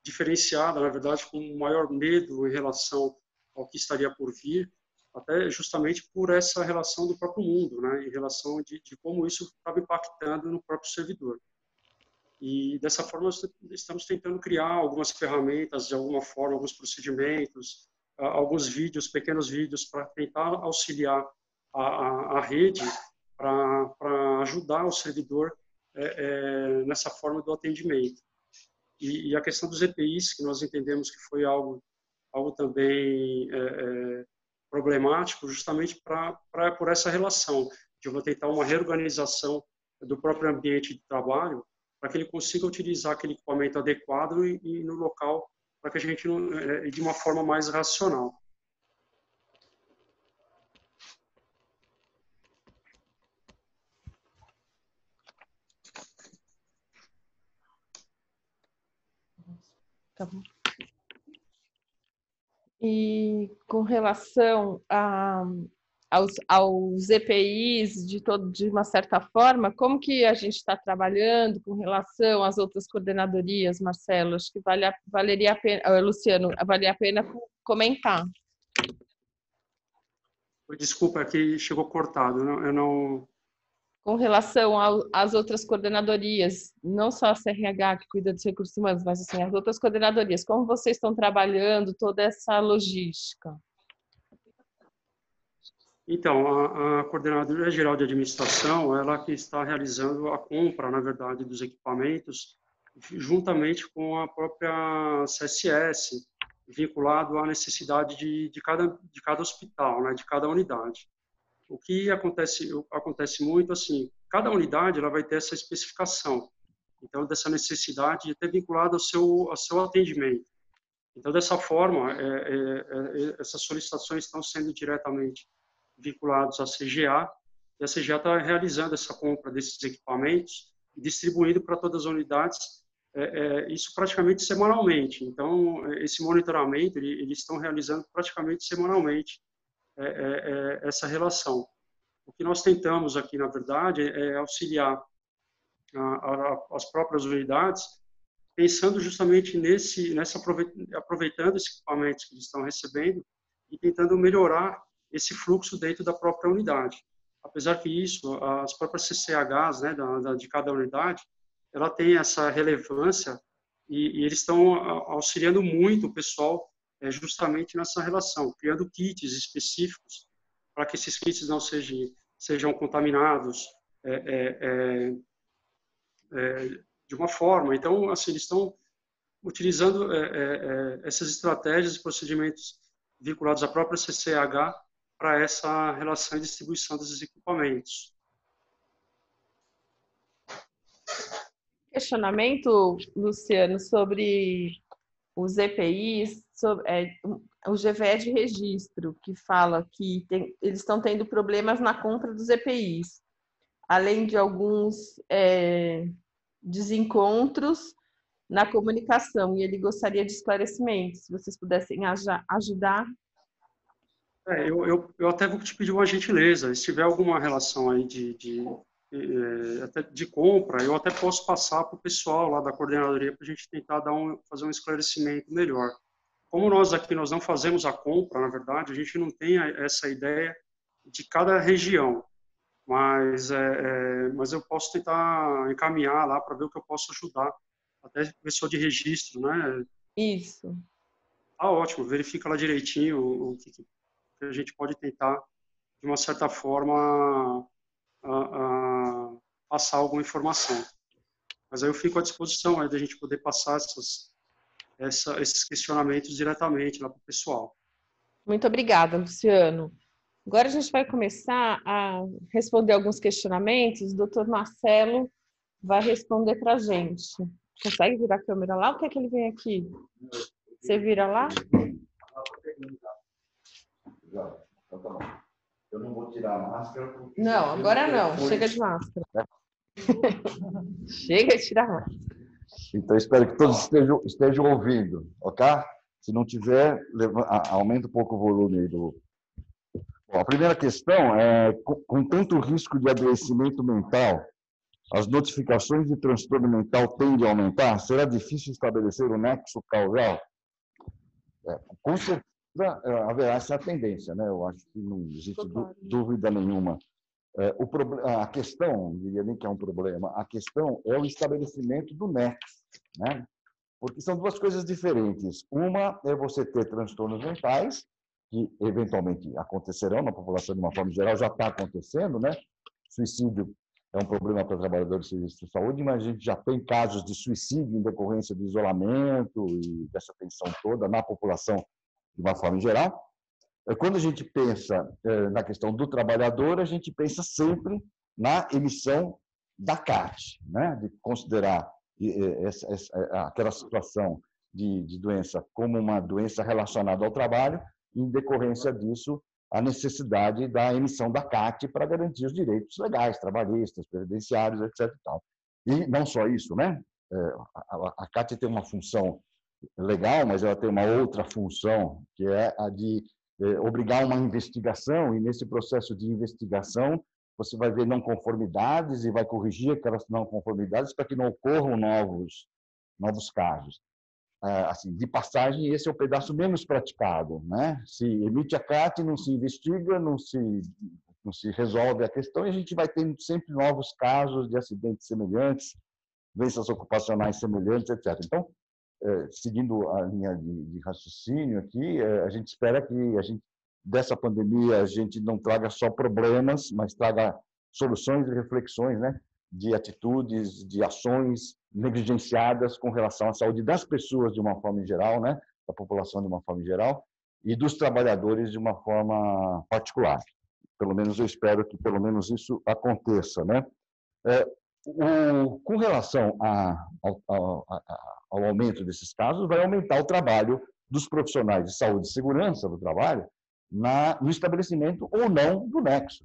diferenciada, na verdade, com um maior medo em relação ao que estaria por vir, até justamente por essa relação do próprio mundo, né, em relação de como isso estava impactando no próprio servidor. E dessa forma nós estamos tentando criar algumas ferramentas, de alguma forma, alguns procedimentos, alguns vídeos, pequenos vídeos, para tentar auxiliar a rede, para ajudar o servidor nessa forma do atendimento. E a questão dos EPIs, que nós entendemos que foi algo também problemático, justamente por essa relação, de eu vou tentar uma reorganização do próprio ambiente de trabalho, para que ele consiga utilizar aquele equipamento adequado e no local, para que a gente, de uma forma mais racional. Tá bom. E com relação aos EPIs, de uma certa forma, como que a gente está trabalhando com relação às outras coordenadorias, Marcelo? Acho que valeria a pena, Luciano, valeria a pena comentar. Desculpa, aqui chegou cortado, eu não... Com relação às outras coordenadorias, não só a CRH, que cuida dos recursos humanos, mas assim, as outras coordenadorias, como vocês estão trabalhando toda essa logística? Então, a Coordenadoria Geral de Administração, ela que está realizando a compra, na verdade, dos equipamentos, juntamente com a própria CSS, vinculado à necessidade de cada hospital, né, de cada unidade. O que acontece muito, assim, cada unidade ela vai ter essa especificação, então, dessa necessidade de ter vinculado ao seu atendimento. Então, dessa forma, essas solicitações estão sendo diretamente vinculados à CGA, e a CGA está realizando essa compra desses equipamentos e distribuindo para todas as unidades, isso praticamente semanalmente. Então, esse monitoramento, eles estão realizando praticamente semanalmente essa relação. O que nós tentamos aqui, na verdade, é auxiliar as próprias unidades, pensando justamente aproveitando esses equipamentos que eles estão recebendo e tentando melhorar esse fluxo dentro da própria unidade. Apesar que isso, as próprias CCHs, né, de cada unidade, ela tem essa relevância e eles estão auxiliando muito o pessoal justamente nessa relação, criando kits específicos para que esses kits não sejam contaminados de uma forma. Então, assim, eles estão utilizando essas estratégias e procedimentos vinculados à própria CCH para essa relação e distribuição desses equipamentos. Questionamento, Luciano, sobre os EPIs, o GVE de registro, que fala que eles estão tendo problemas na compra dos EPIs. além de alguns desencontros na comunicação, e ele gostaria de esclarecimentos. Se vocês pudessem ajudar. Eu até vou te pedir uma gentileza, se tiver alguma relação aí até de compra, eu até posso passar para o pessoal lá da coordenadoria para a gente tentar fazer um esclarecimento melhor. Como nós aqui nós não fazemos a compra, na verdade, a gente não tem essa ideia de cada região, mas eu posso tentar encaminhar lá para ver o que eu posso ajudar, até pessoa de registro, né? Isso. Ah, ótimo, verifica lá direitinho o que a gente pode tentar, de uma certa forma, passar alguma informação. Mas aí eu fico à disposição aí da gente poder passar esses questionamentos diretamente lá para o pessoal. Muito obrigada, Luciano. Agora a gente vai começar a responder alguns questionamentos. O doutor Marcelo vai responder para a gente. Consegue virar a câmera lá? O que é que ele vem aqui? Você vira lá? Então, tá bom. Eu não vou tirar a máscara. Não, agora não. Chega de máscara. Chega de tirar a máscara. Então, espero que todos estejam ouvindo, ok? Se não tiver, aumenta um pouco o volume aí do... Bom, a primeira questão é, com tanto risco de adoecimento mental, as notificações de transtorno mental tendem a aumentar? Será difícil estabelecer o nexo causal? Com certeza haverá essa tendência, né? Eu acho que não existe dúvida nenhuma. A questão, não diria nem que é um problema, a questão é o estabelecimento do nexo, né? Porque são duas coisas diferentes. Uma é você ter transtornos mentais, que eventualmente acontecerão na população de uma forma geral, já está acontecendo, né? Suicídio é um problema para trabalhadores de serviço de saúde, mas a gente já tem casos de suicídio em decorrência do isolamento e dessa tensão toda na população de uma forma geral. Quando a gente pensa na questão do trabalhador, a gente pensa sempre na emissão da CAT, né? De considerar aquela situação de doença como uma doença relacionada ao trabalho, e, em decorrência disso, a necessidade da emissão da CAT para garantir os direitos legais, trabalhistas, previdenciários, etc. E não só isso, né? A CAT tem uma função legal, mas ela tem uma outra função, que é a de obrigar uma investigação, e nesse processo de investigação você vai ver não conformidades e vai corrigir aquelas não conformidades para que não ocorram novos casos. Assim, de passagem, esse é o pedaço menos praticado, né? Se emite a CAT, não se investiga, não se resolve a questão, e a gente vai tendo sempre novos casos de acidentes semelhantes, doenças ocupacionais semelhantes, etc. Então, seguindo a linha de raciocínio aqui, a gente espera que dessa pandemia a gente não traga só problemas, mas traga soluções e reflexões, né? De atitudes, de ações negligenciadas com relação à saúde das pessoas de uma forma geral, né? Da população de uma forma geral, e dos trabalhadores de uma forma particular. Pelo menos eu espero que pelo menos isso aconteça, né? Com relação ao aumento desses casos, vai aumentar o trabalho dos profissionais de saúde e segurança do trabalho no estabelecimento ou não do nexo,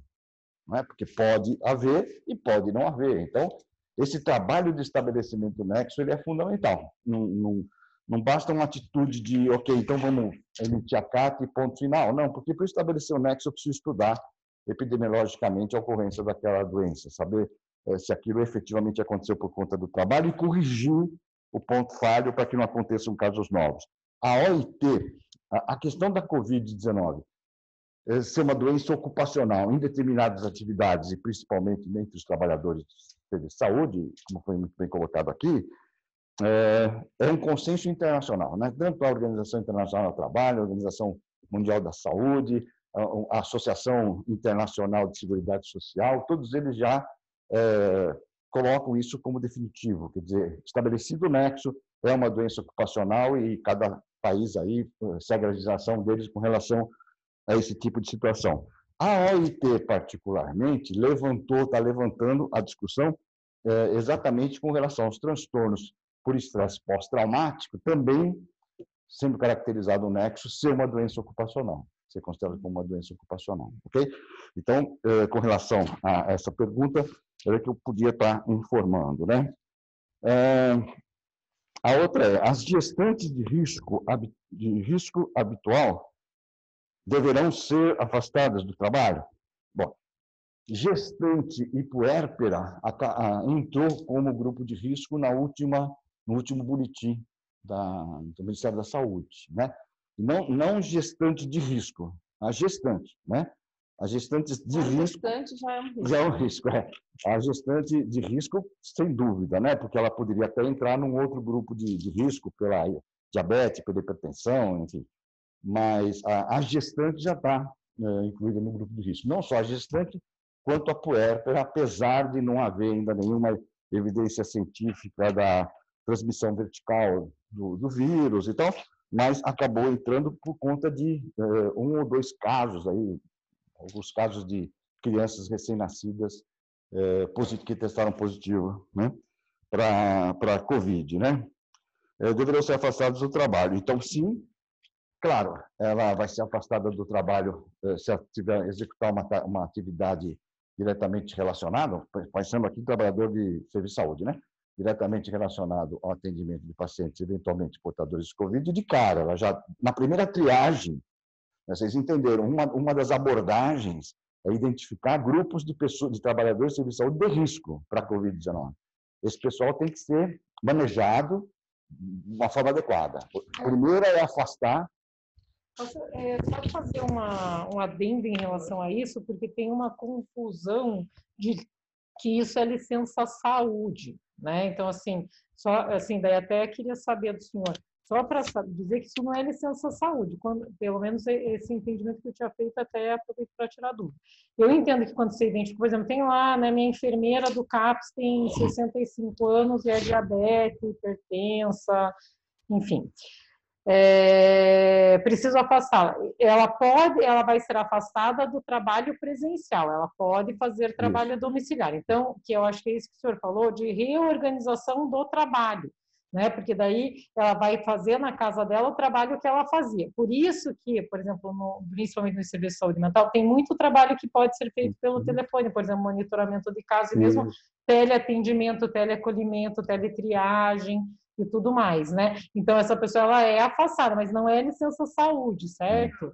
não é? Porque pode haver e pode não haver. Então, esse trabalho de estabelecimento do nexo ele é fundamental. Não basta uma atitude de, ok, então vamos emitir a CAT e ponto final. Não, porque para estabelecer o nexo eu preciso estudar epidemiologicamente a ocorrência daquela doença, saber se aquilo efetivamente aconteceu por conta do trabalho e corrigir o ponto falho para que não aconteçam casos novos. A OIT, a questão da Covid-19, ser uma doença ocupacional em determinadas atividades, e principalmente entre os trabalhadores de saúde, como foi muito bem colocado aqui, é um consenso internacional, né? Tanto a Organização Internacional do Trabalho, a Organização Mundial da Saúde, a Associação Internacional de Seguridade Social, todos eles já colocam isso como definitivo, quer dizer, estabelecido o nexo, é uma doença ocupacional e cada país aí segue a legislação deles com relação a esse tipo de situação. A OIT, particularmente, está levantando a discussão exatamente com relação aos transtornos por estresse pós-traumático, também sendo caracterizado o nexo ser uma doença ocupacional, ser considerado como uma doença ocupacional, ok? Então, com relação a essa pergunta, era que eu podia estar informando, né? A outra é, as gestantes de risco habitual deverão ser afastadas do trabalho? Bom, gestante e puérpera entrou como grupo de risco no último boletim do Ministério da Saúde, né? Não gestante de risco, a gestante, né? As gestantes de risco gestante já é um risco. já é um risco, é. A gestante de risco, sem dúvida, né? Porque ela poderia até entrar num outro grupo de risco pela diabetes, pela hipertensão, enfim. Mas a gestante já está incluída no grupo de risco. Não só a gestante, quanto a puérpera, apesar de não haver ainda nenhuma evidência científica da transmissão vertical do vírus e tal, mas acabou entrando por conta de 1 ou 2 casos aí, alguns casos de crianças recém-nascidas que testaram positivo, né, para a Covid, né? Deverão ser afastados do trabalho. Então, sim, claro, ela vai ser afastada do trabalho se ela tiver executar uma atividade diretamente relacionada, pensando aqui trabalhador de serviço de saúde, né? Diretamente relacionado ao atendimento de pacientes eventualmente portadores de Covid, de cara, ela já, na primeira triagem, vocês entenderam, uma das abordagens é identificar grupos de pessoas, de trabalhadores de serviço de saúde de risco para a Covid-19. Esse pessoal tem que ser manejado de uma forma adequada. Primeiro é afastar. Pode fazer um adendo em relação a isso, porque tem uma confusão de que isso é licença saúde, né? Então, assim, daí até queria saber do senhor, só para dizer que isso não é licença saúde, pelo menos esse entendimento que eu tinha feito, até aproveito para tirar dúvida. Eu entendo que quando você identifica, por exemplo, tem lá, né, minha enfermeira do CAPS tem 65 anos e é diabética, hipertensa, enfim. Preciso afastá-la. Ela vai ser afastada do trabalho presencial, ela pode fazer trabalho domiciliar. Então, que eu acho que é isso que o senhor falou, de reorganização do trabalho, né? Porque daí ela vai fazer na casa dela o trabalho que ela fazia. Por isso que, por exemplo, principalmente no serviço de saúde mental, tem muito trabalho que pode ser feito pelo telefone, por exemplo, monitoramento de caso, e mesmo teleatendimento, teleacolhimento, teletriagem, e tudo mais, né? Então, essa pessoa, ela é afastada, mas não é licença saúde, certo?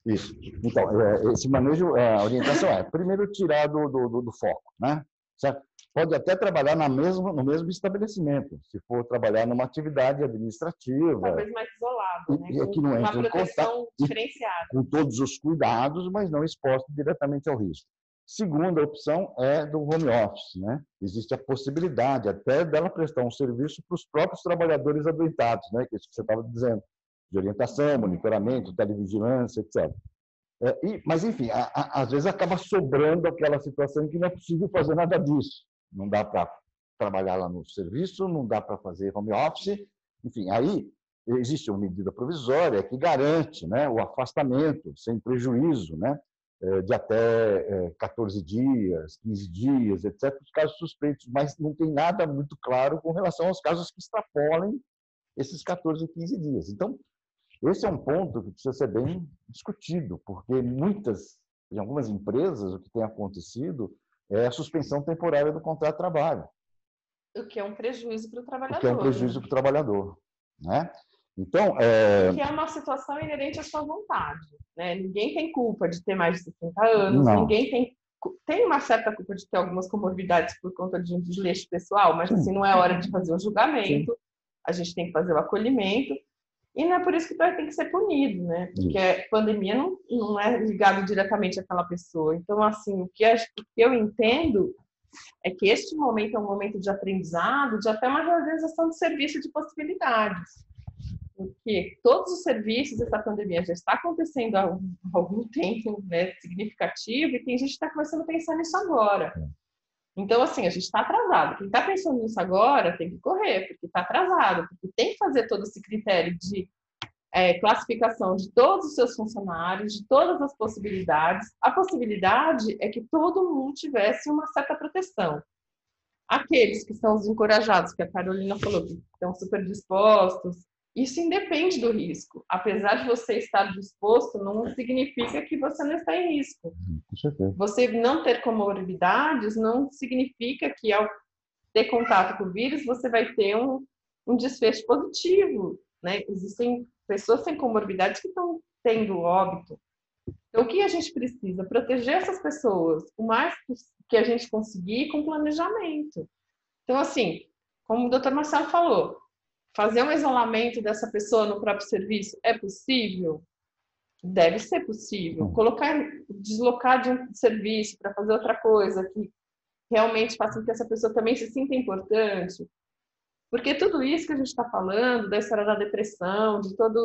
Isso. Então, esse manejo, a orientação é, primeiro, tirar do foco, né? Certo? Pode até trabalhar no mesmo estabelecimento, se for trabalhar numa atividade administrativa. Talvez mais isolado, né? E que não entra uma proteção diferenciada. Com todos os cuidados, mas não exposto diretamente ao risco. Segunda opção é do home office, né? Existe a possibilidade até dela prestar um serviço para os próprios trabalhadores adoentados, né? Que é isso que você estava dizendo, de orientação, monitoramento, televigilância, etc. Mas, enfim, às vezes acaba sobrando aquela situação em que não é possível fazer nada disso. Não dá para trabalhar lá no serviço, não dá para fazer home office, enfim, aí existe uma medida provisória que garante, né, o afastamento sem prejuízo, né? De até 14 dias, 15 dias, etc., os casos suspeitos, mas não tem nada muito claro com relação aos casos que extrapolem esses 14 e 15 dias. Então, esse é um ponto que precisa ser bem discutido, porque em algumas empresas, o que tem acontecido é a suspensão temporária do contrato de trabalho. O que é um prejuízo para o trabalhador. O que é um prejuízo para o trabalhador, né? Então, que é uma situação inerente à sua vontade, né? Ninguém tem culpa de ter mais de 60 anos, não. Ninguém tem uma certa culpa de ter algumas comorbidades por conta de um desleixo pessoal, mas assim, não é hora de fazer o julgamento, a gente tem que fazer o acolhimento, e não é por isso que tem que ser punido, né? Porque a pandemia não é ligado diretamente àquela pessoa. Então, assim, o que eu entendo é que este momento é um momento de aprendizado, de até uma reorganização do serviço de possibilidades. Porque todos os serviços dessa pandemia já está acontecendo há algum tempo, né, significativo, e tem gente que está começando a pensar nisso agora. Então, assim, a gente está atrasado. Quem está pensando nisso agora tem que correr, porque está atrasado, porque tem que fazer todo esse critério de classificação de todos os seus funcionários, de todas as possibilidades. A possibilidade é que todo mundo tivesse uma certa proteção. Aqueles que são os encorajados, que a Carolina falou, que estão super dispostos, Isso independe do risco. Apesar de você estar disposto, não significa que você não está em risco. Com certeza. Você não ter comorbidades não significa que ao ter contato com o vírus, você vai ter um desfecho positivo, né? Existem pessoas sem comorbidades que estão tendo óbito. Então, o que a gente precisa? Proteger essas pessoas o mais que a gente conseguir com planejamento. Então, assim, como o Dr. Marcelo falou, fazer um isolamento dessa pessoa no próprio serviço é possível? Deve ser possível. Deslocar de um serviço para fazer outra coisa que realmente faça com que essa pessoa também se sinta importante. Porque tudo isso que a gente está falando, da história da depressão, de toda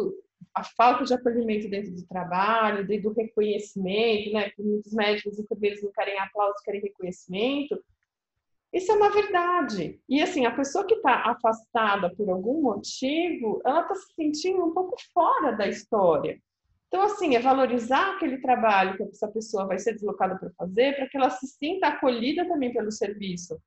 a falta de acolhimento dentro do trabalho, do reconhecimento, né? Que muitos médicos e enfermeiros não querem aplauso, querem reconhecimento. Isso é uma verdade. E, assim, a pessoa que está afastada por algum motivo, ela está se sentindo um pouco fora da história. Então, assim, é valorizar aquele trabalho que essa pessoa vai ser deslocada para fazer, para que ela se sinta acolhida também pelo serviço.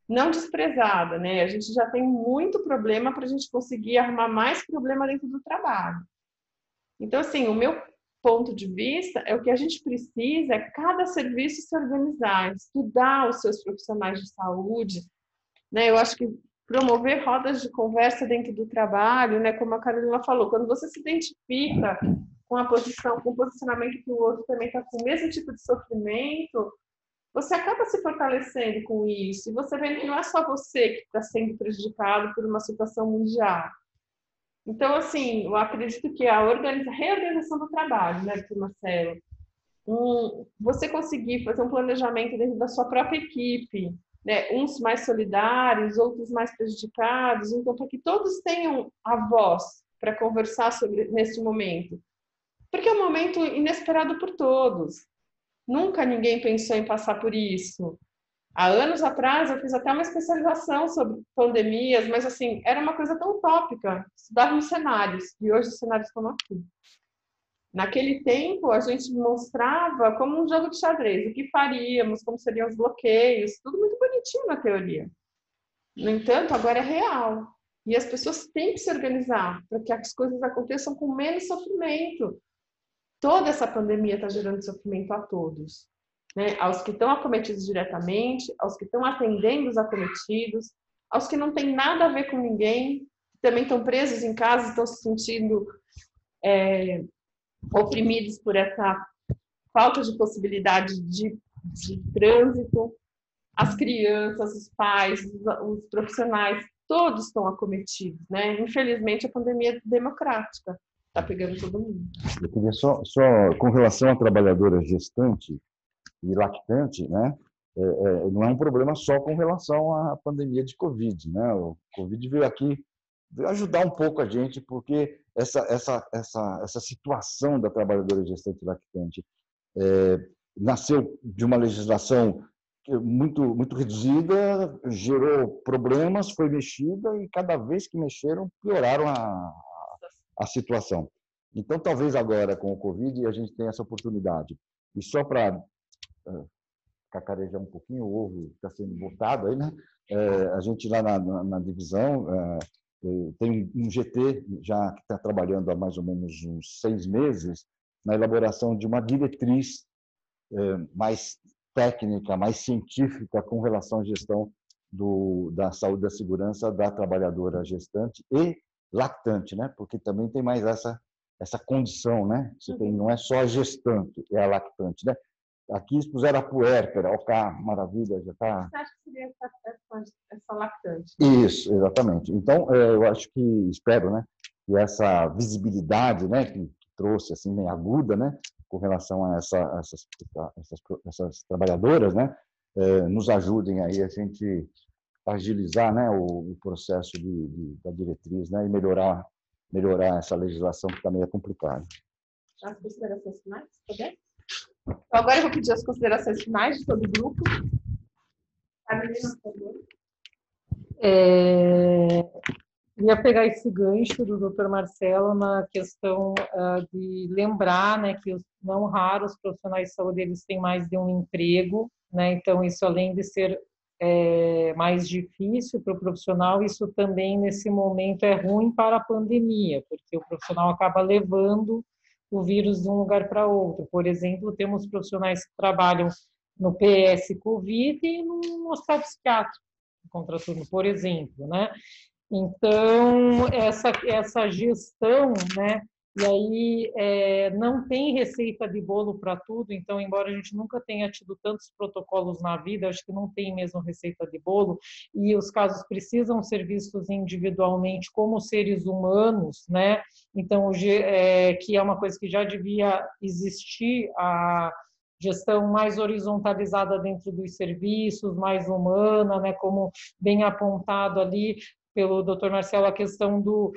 Não desprezada, né? A gente já tem muito problema para a gente conseguir arrumar mais problema dentro do trabalho. Então, assim, o meu ponto de vista é o que a gente precisa é cada serviço se organizar, estudar os seus profissionais de saúde, né? Eu acho que promover rodas de conversa dentro do trabalho, né? Como a Carolina falou, quando você se identifica com a posição, com o posicionamento que o outro também está com o mesmo tipo de sofrimento, você acaba se fortalecendo com isso. E você vê que não é só você que está sendo prejudicado por uma situação mundial. Então, assim, eu acredito que a reorganização do trabalho, né, Dr. Marcelo? Você conseguir fazer um planejamento dentro da sua própria equipe, né, uns mais solidários, outros mais prejudicados, então, para que todos tenham a voz para conversar nesse momento. Porque é um momento inesperado por todos. Nunca ninguém pensou em passar por isso. Há anos atrás, eu fiz até uma especialização sobre pandemias, mas, assim, era uma coisa tão utópica, estudávamos cenários, e hoje os cenários estão aqui. Naquele tempo, a gente mostrava como um jogo de xadrez, o que faríamos, como seriam os bloqueios, tudo muito bonitinho na teoria. No entanto, agora é real. E as pessoas têm que se organizar para que as coisas aconteçam com menos sofrimento. Toda essa pandemia está gerando sofrimento a todos, né? Aos que estão acometidos diretamente, aos que estão atendendo os acometidos, aos que não têm nada a ver com ninguém, que também estão presos em casa, estão se sentindo oprimidos por essa falta de possibilidade de trânsito, as crianças, os pais, os profissionais, todos estão acometidos, né? Infelizmente, a pandemia é democrática. Está pegando todo mundo. Eu queria só com relação à trabalhadora gestante e lactante, né? Não é um problema só com relação à pandemia de Covid, né? O Covid veio ajudar um pouco a gente, porque essa situação da trabalhadora gestante e lactante nasceu de uma legislação muito reduzida, gerou problemas, foi mexida e cada vez que mexeram pioraram a situação. Então, talvez agora, com o Covid, a gente tenha essa oportunidade. E só para cacarejar um pouquinho, o ovo está sendo botado aí, né? A gente lá na divisão tem um GT já que está trabalhando há mais ou menos uns 6 meses na elaboração de uma diretriz mais técnica, mais científica com relação à gestão da saúde e da segurança da trabalhadora gestante e lactante, né? Porque também tem mais essa condição, né? Você tem, não é só a gestante, é a lactante, né? Aqui expuseram a puérpera, maravilha, já está... Você acha que seria essa lactante? Isso, exatamente. Então, eu acho que, espero, né, que essa visibilidade, né, que trouxe, assim, meio aguda, né, com relação a essas trabalhadoras, né, nos ajudem aí a gente agilizar, né, o processo da diretriz, né, e melhorar essa legislação que está meio complicada. As considerações finais, poder? Então, agora eu vou pedir as considerações finais de todo o grupo. Carolina, por favor. Ia pegar esse gancho do Dr. Marcelo na questão de lembrar, né, que não raros profissionais de saúde eles têm mais de um emprego, né, então isso além de ser mais difícil para o profissional, isso também, nesse momento, é ruim para a pandemia, porque o profissional acaba levando o vírus de um lugar para outro. Por exemplo, temos profissionais que trabalham no PS Covid e no hospital psiquiátrico, contraturno, por exemplo, né? Então, essa gestão, né? E aí não tem receita de bolo para tudo, então, embora a gente nunca tenha tido tantos protocolos na vida, acho que não tem mesmo receita de bolo, e os casos precisam ser vistos individualmente como seres humanos, né? Então, que é uma coisa que já devia existir, a gestão mais horizontalizada dentro dos serviços, mais humana, né? Como bem apontado ali pelo Dr. Marcelo, a questão do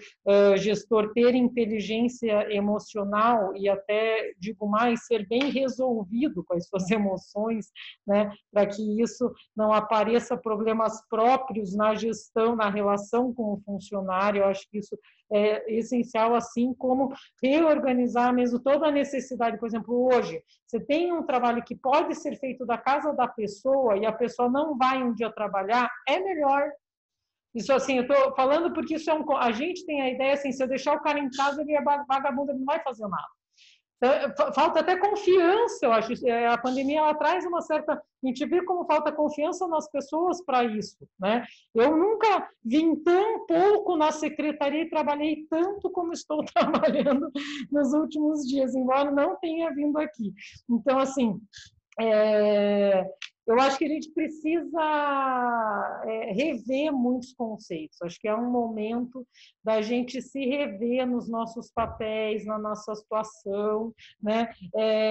gestor ter inteligência emocional e até, digo mais, ser bem resolvido com as suas emoções, né, para que isso não apareça problemas próprios na gestão, na relação com o funcionário. Eu acho que isso é essencial, assim como reorganizar mesmo toda a necessidade. Por exemplo, hoje, você tem um trabalho que pode ser feito da casa da pessoa e a pessoa não vai um dia trabalhar, é melhor. Isso, assim, eu estou falando porque isso a gente tem a ideia, assim, se eu deixar o cara em casa, ele é vagabundo, ele não vai fazer nada. Então, falta até confiança, eu acho. A pandemia, ela traz uma certa... A gente vê como falta confiança nas pessoas para isso, né? Eu nunca vim tão pouco na secretaria e trabalhei tanto como estou trabalhando nos últimos dias, embora não tenha vindo aqui. Então, assim... eu acho que a gente precisa rever muitos conceitos. Acho que é um momento da gente se rever nos nossos papéis, na nossa situação, né?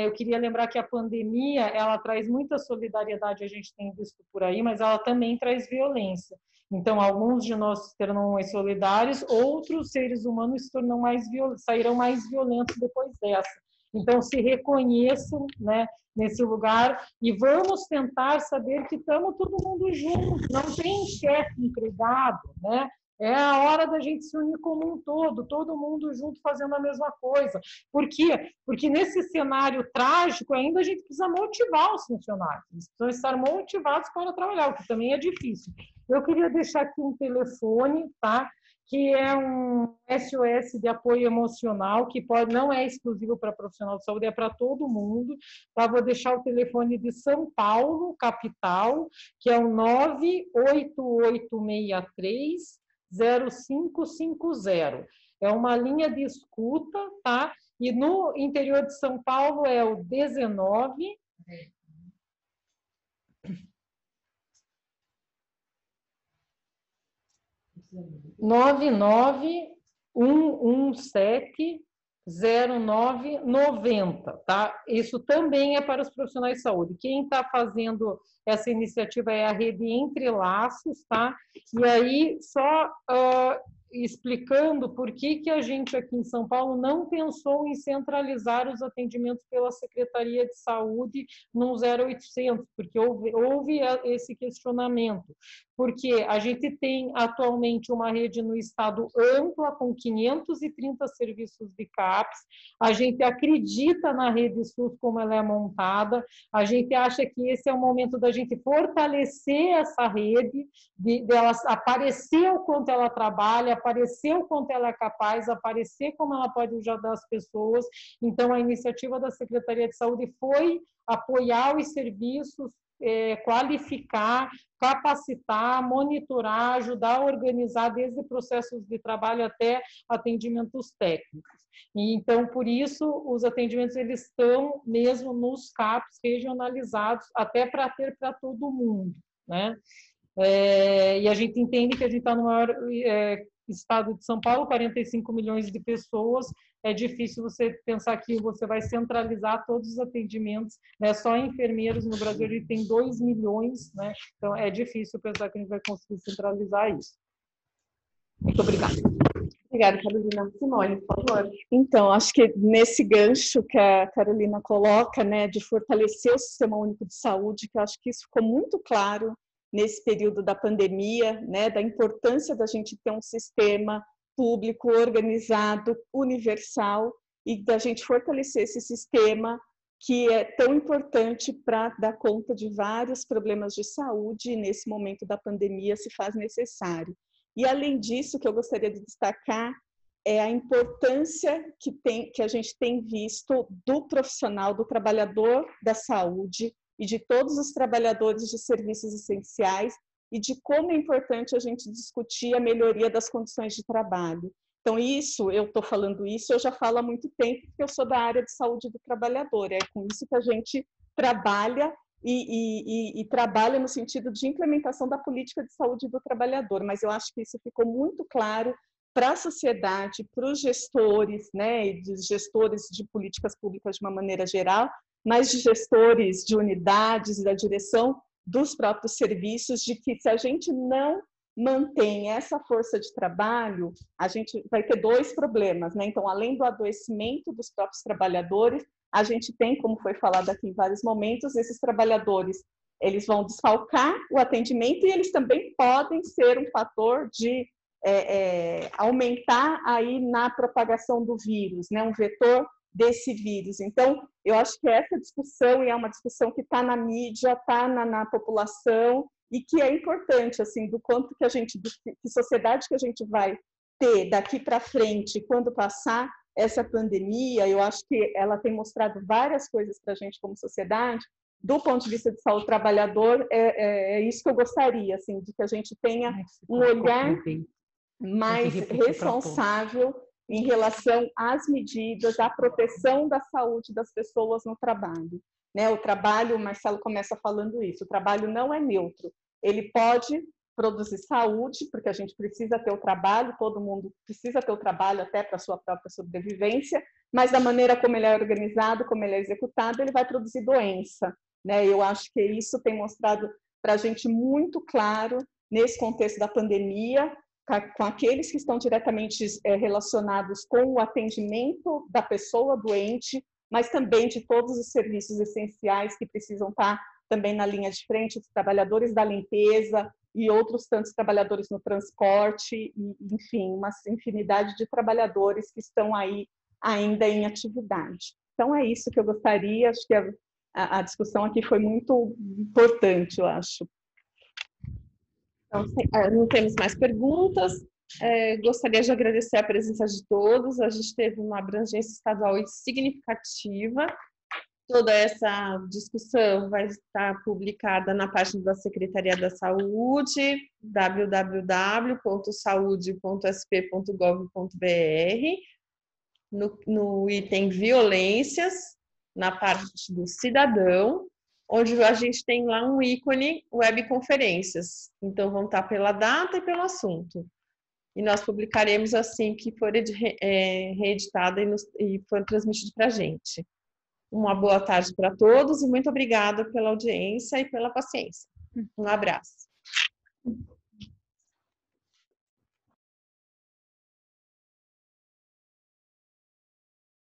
Eu queria lembrar que a pandemia, ela traz muita solidariedade, a gente tem visto por aí, mas ela também traz violência. Então, alguns de nós se tornam mais solidários, outros seres humanos sairão mais violentos depois dessa. Então, se reconheçam, né, nesse lugar e vamos tentar saber que estamos todo mundo junto, não tem chefe empregado, né? É a hora da gente se unir como um todo mundo junto fazendo a mesma coisa. Por quê? Porque nesse cenário trágico ainda a gente precisa motivar os funcionários, eles precisam estar motivados para trabalhar, o que também é difícil. Eu queria deixar aqui um telefone, tá? Que é um SOS de apoio emocional, que não é exclusivo para profissional de saúde, é para todo mundo. Tá? Vou deixar o telefone de São Paulo, capital, que é o 98863-0550. É uma linha de escuta, tá? E no interior de São Paulo é o 19... 991170990, tá? Isso também é para os profissionais de saúde. Quem está fazendo essa iniciativa é a Rede Entre Laços, tá? E aí, só explicando por que a gente aqui em São Paulo não pensou em centralizar os atendimentos pela Secretaria de Saúde no 0800, porque houve esse questionamento. Porque a gente tem atualmente uma rede no estado ampla, com 530 serviços de CAPS, a gente acredita na rede SUS como ela é montada, a gente acha que esse é o momento da gente fortalecer essa rede, dela aparecer o quanto ela trabalha, aparecer o quanto ela é capaz, aparecer como ela pode ajudar as pessoas. Então, a iniciativa da Secretaria de Saúde foi apoiar os serviços, qualificar, capacitar, monitorar, ajudar a organizar desde processos de trabalho até atendimentos técnicos. E, então, por isso, os atendimentos eles estão mesmo nos CAPs regionalizados, até para ter para todo mundo, né? E a gente entende que a gente está no maior estado de São Paulo, 45 milhões de pessoas, é difícil você pensar que você vai centralizar todos os atendimentos, né? Só enfermeiros no Brasil a gente tem 2 milhões, né? Então é difícil pensar que a gente vai conseguir centralizar isso. Muito obrigada. Obrigada, Carolina. Simone, por favor. Então, acho que nesse gancho que a Carolina coloca, né, de fortalecer o Sistema Único de Saúde, que eu acho que isso ficou muito claro nesse período da pandemia, né, da importância da gente ter um sistema público, organizado, universal, e da gente fortalecer esse sistema que é tão importante para dar conta de vários problemas de saúde, e nesse momento da pandemia se faz necessário. E, além disso, que eu gostaria de destacar é a importância que a gente tem visto do profissional, do trabalhador da saúde e de todos os trabalhadores de serviços essenciais, e de como é importante a gente discutir a melhoria das condições de trabalho. Então, eu estou falando isso, eu já falo há muito tempo, porque eu sou da área de saúde do trabalhador. É com isso que a gente trabalha e trabalha no sentido de implementação da política de saúde do trabalhador. Mas eu acho que isso ficou muito claro para a sociedade, para os gestores, né, e dos gestores de políticas públicas de uma maneira geral, mas de gestores de unidades e da direção dos próprios serviços, de que se a gente não mantém essa força de trabalho, a gente vai ter dois problemas, né? Então, além do adoecimento dos próprios trabalhadores, a gente tem, como foi falado aqui em vários momentos, esses trabalhadores, eles vão desfalcar o atendimento e eles também podem ser um fator de aumentar aí na propagação do vírus, né? Um vetor desse vírus. Então, eu acho que essa discussão, e é uma discussão que está na mídia, está na população, e que é importante, assim, do quanto que que sociedade que a gente vai ter daqui para frente, quando passar essa pandemia. Eu acho que ela tem mostrado várias coisas para a gente como sociedade. Do ponto de vista de saúde do trabalhador, é isso que eu gostaria, assim, de que a gente tenha um olhar mais responsável em relação às medidas, à proteção da saúde das pessoas no trabalho. Né? O trabalho, o Marcelo começa falando isso, o trabalho não é neutro. Ele pode produzir saúde, porque a gente precisa ter o trabalho, todo mundo precisa ter o trabalho até para a sua própria sobrevivência, mas da maneira como ele é organizado, como ele é executado, ele vai produzir doença. Né? Eu acho que isso tem mostrado para a gente muito claro nesse contexto da pandemia, com aqueles que estão diretamente relacionados com o atendimento da pessoa doente, mas também de todos os serviços essenciais que precisam estar também na linha de frente, os trabalhadores da limpeza e outros tantos trabalhadores no transporte, e, enfim, uma infinidade de trabalhadores que estão aí ainda em atividade. Então, é isso que eu gostaria, acho que a discussão aqui foi muito importante, eu acho. Então, não temos mais perguntas. Gostaria de agradecer a presença de todos. A gente teve uma abrangência estadual significativa. Toda essa discussão vai estar publicada na página da Secretaria da Saúde, www.saude.sp.gov.br, no item violências, na parte do cidadão, onde a gente tem lá um ícone webconferências. Então, vão estar pela data e pelo assunto. E nós publicaremos assim que for reeditada e for transmitido para a gente. Uma boa tarde para todos e muito obrigada pela audiência e pela paciência. Um abraço.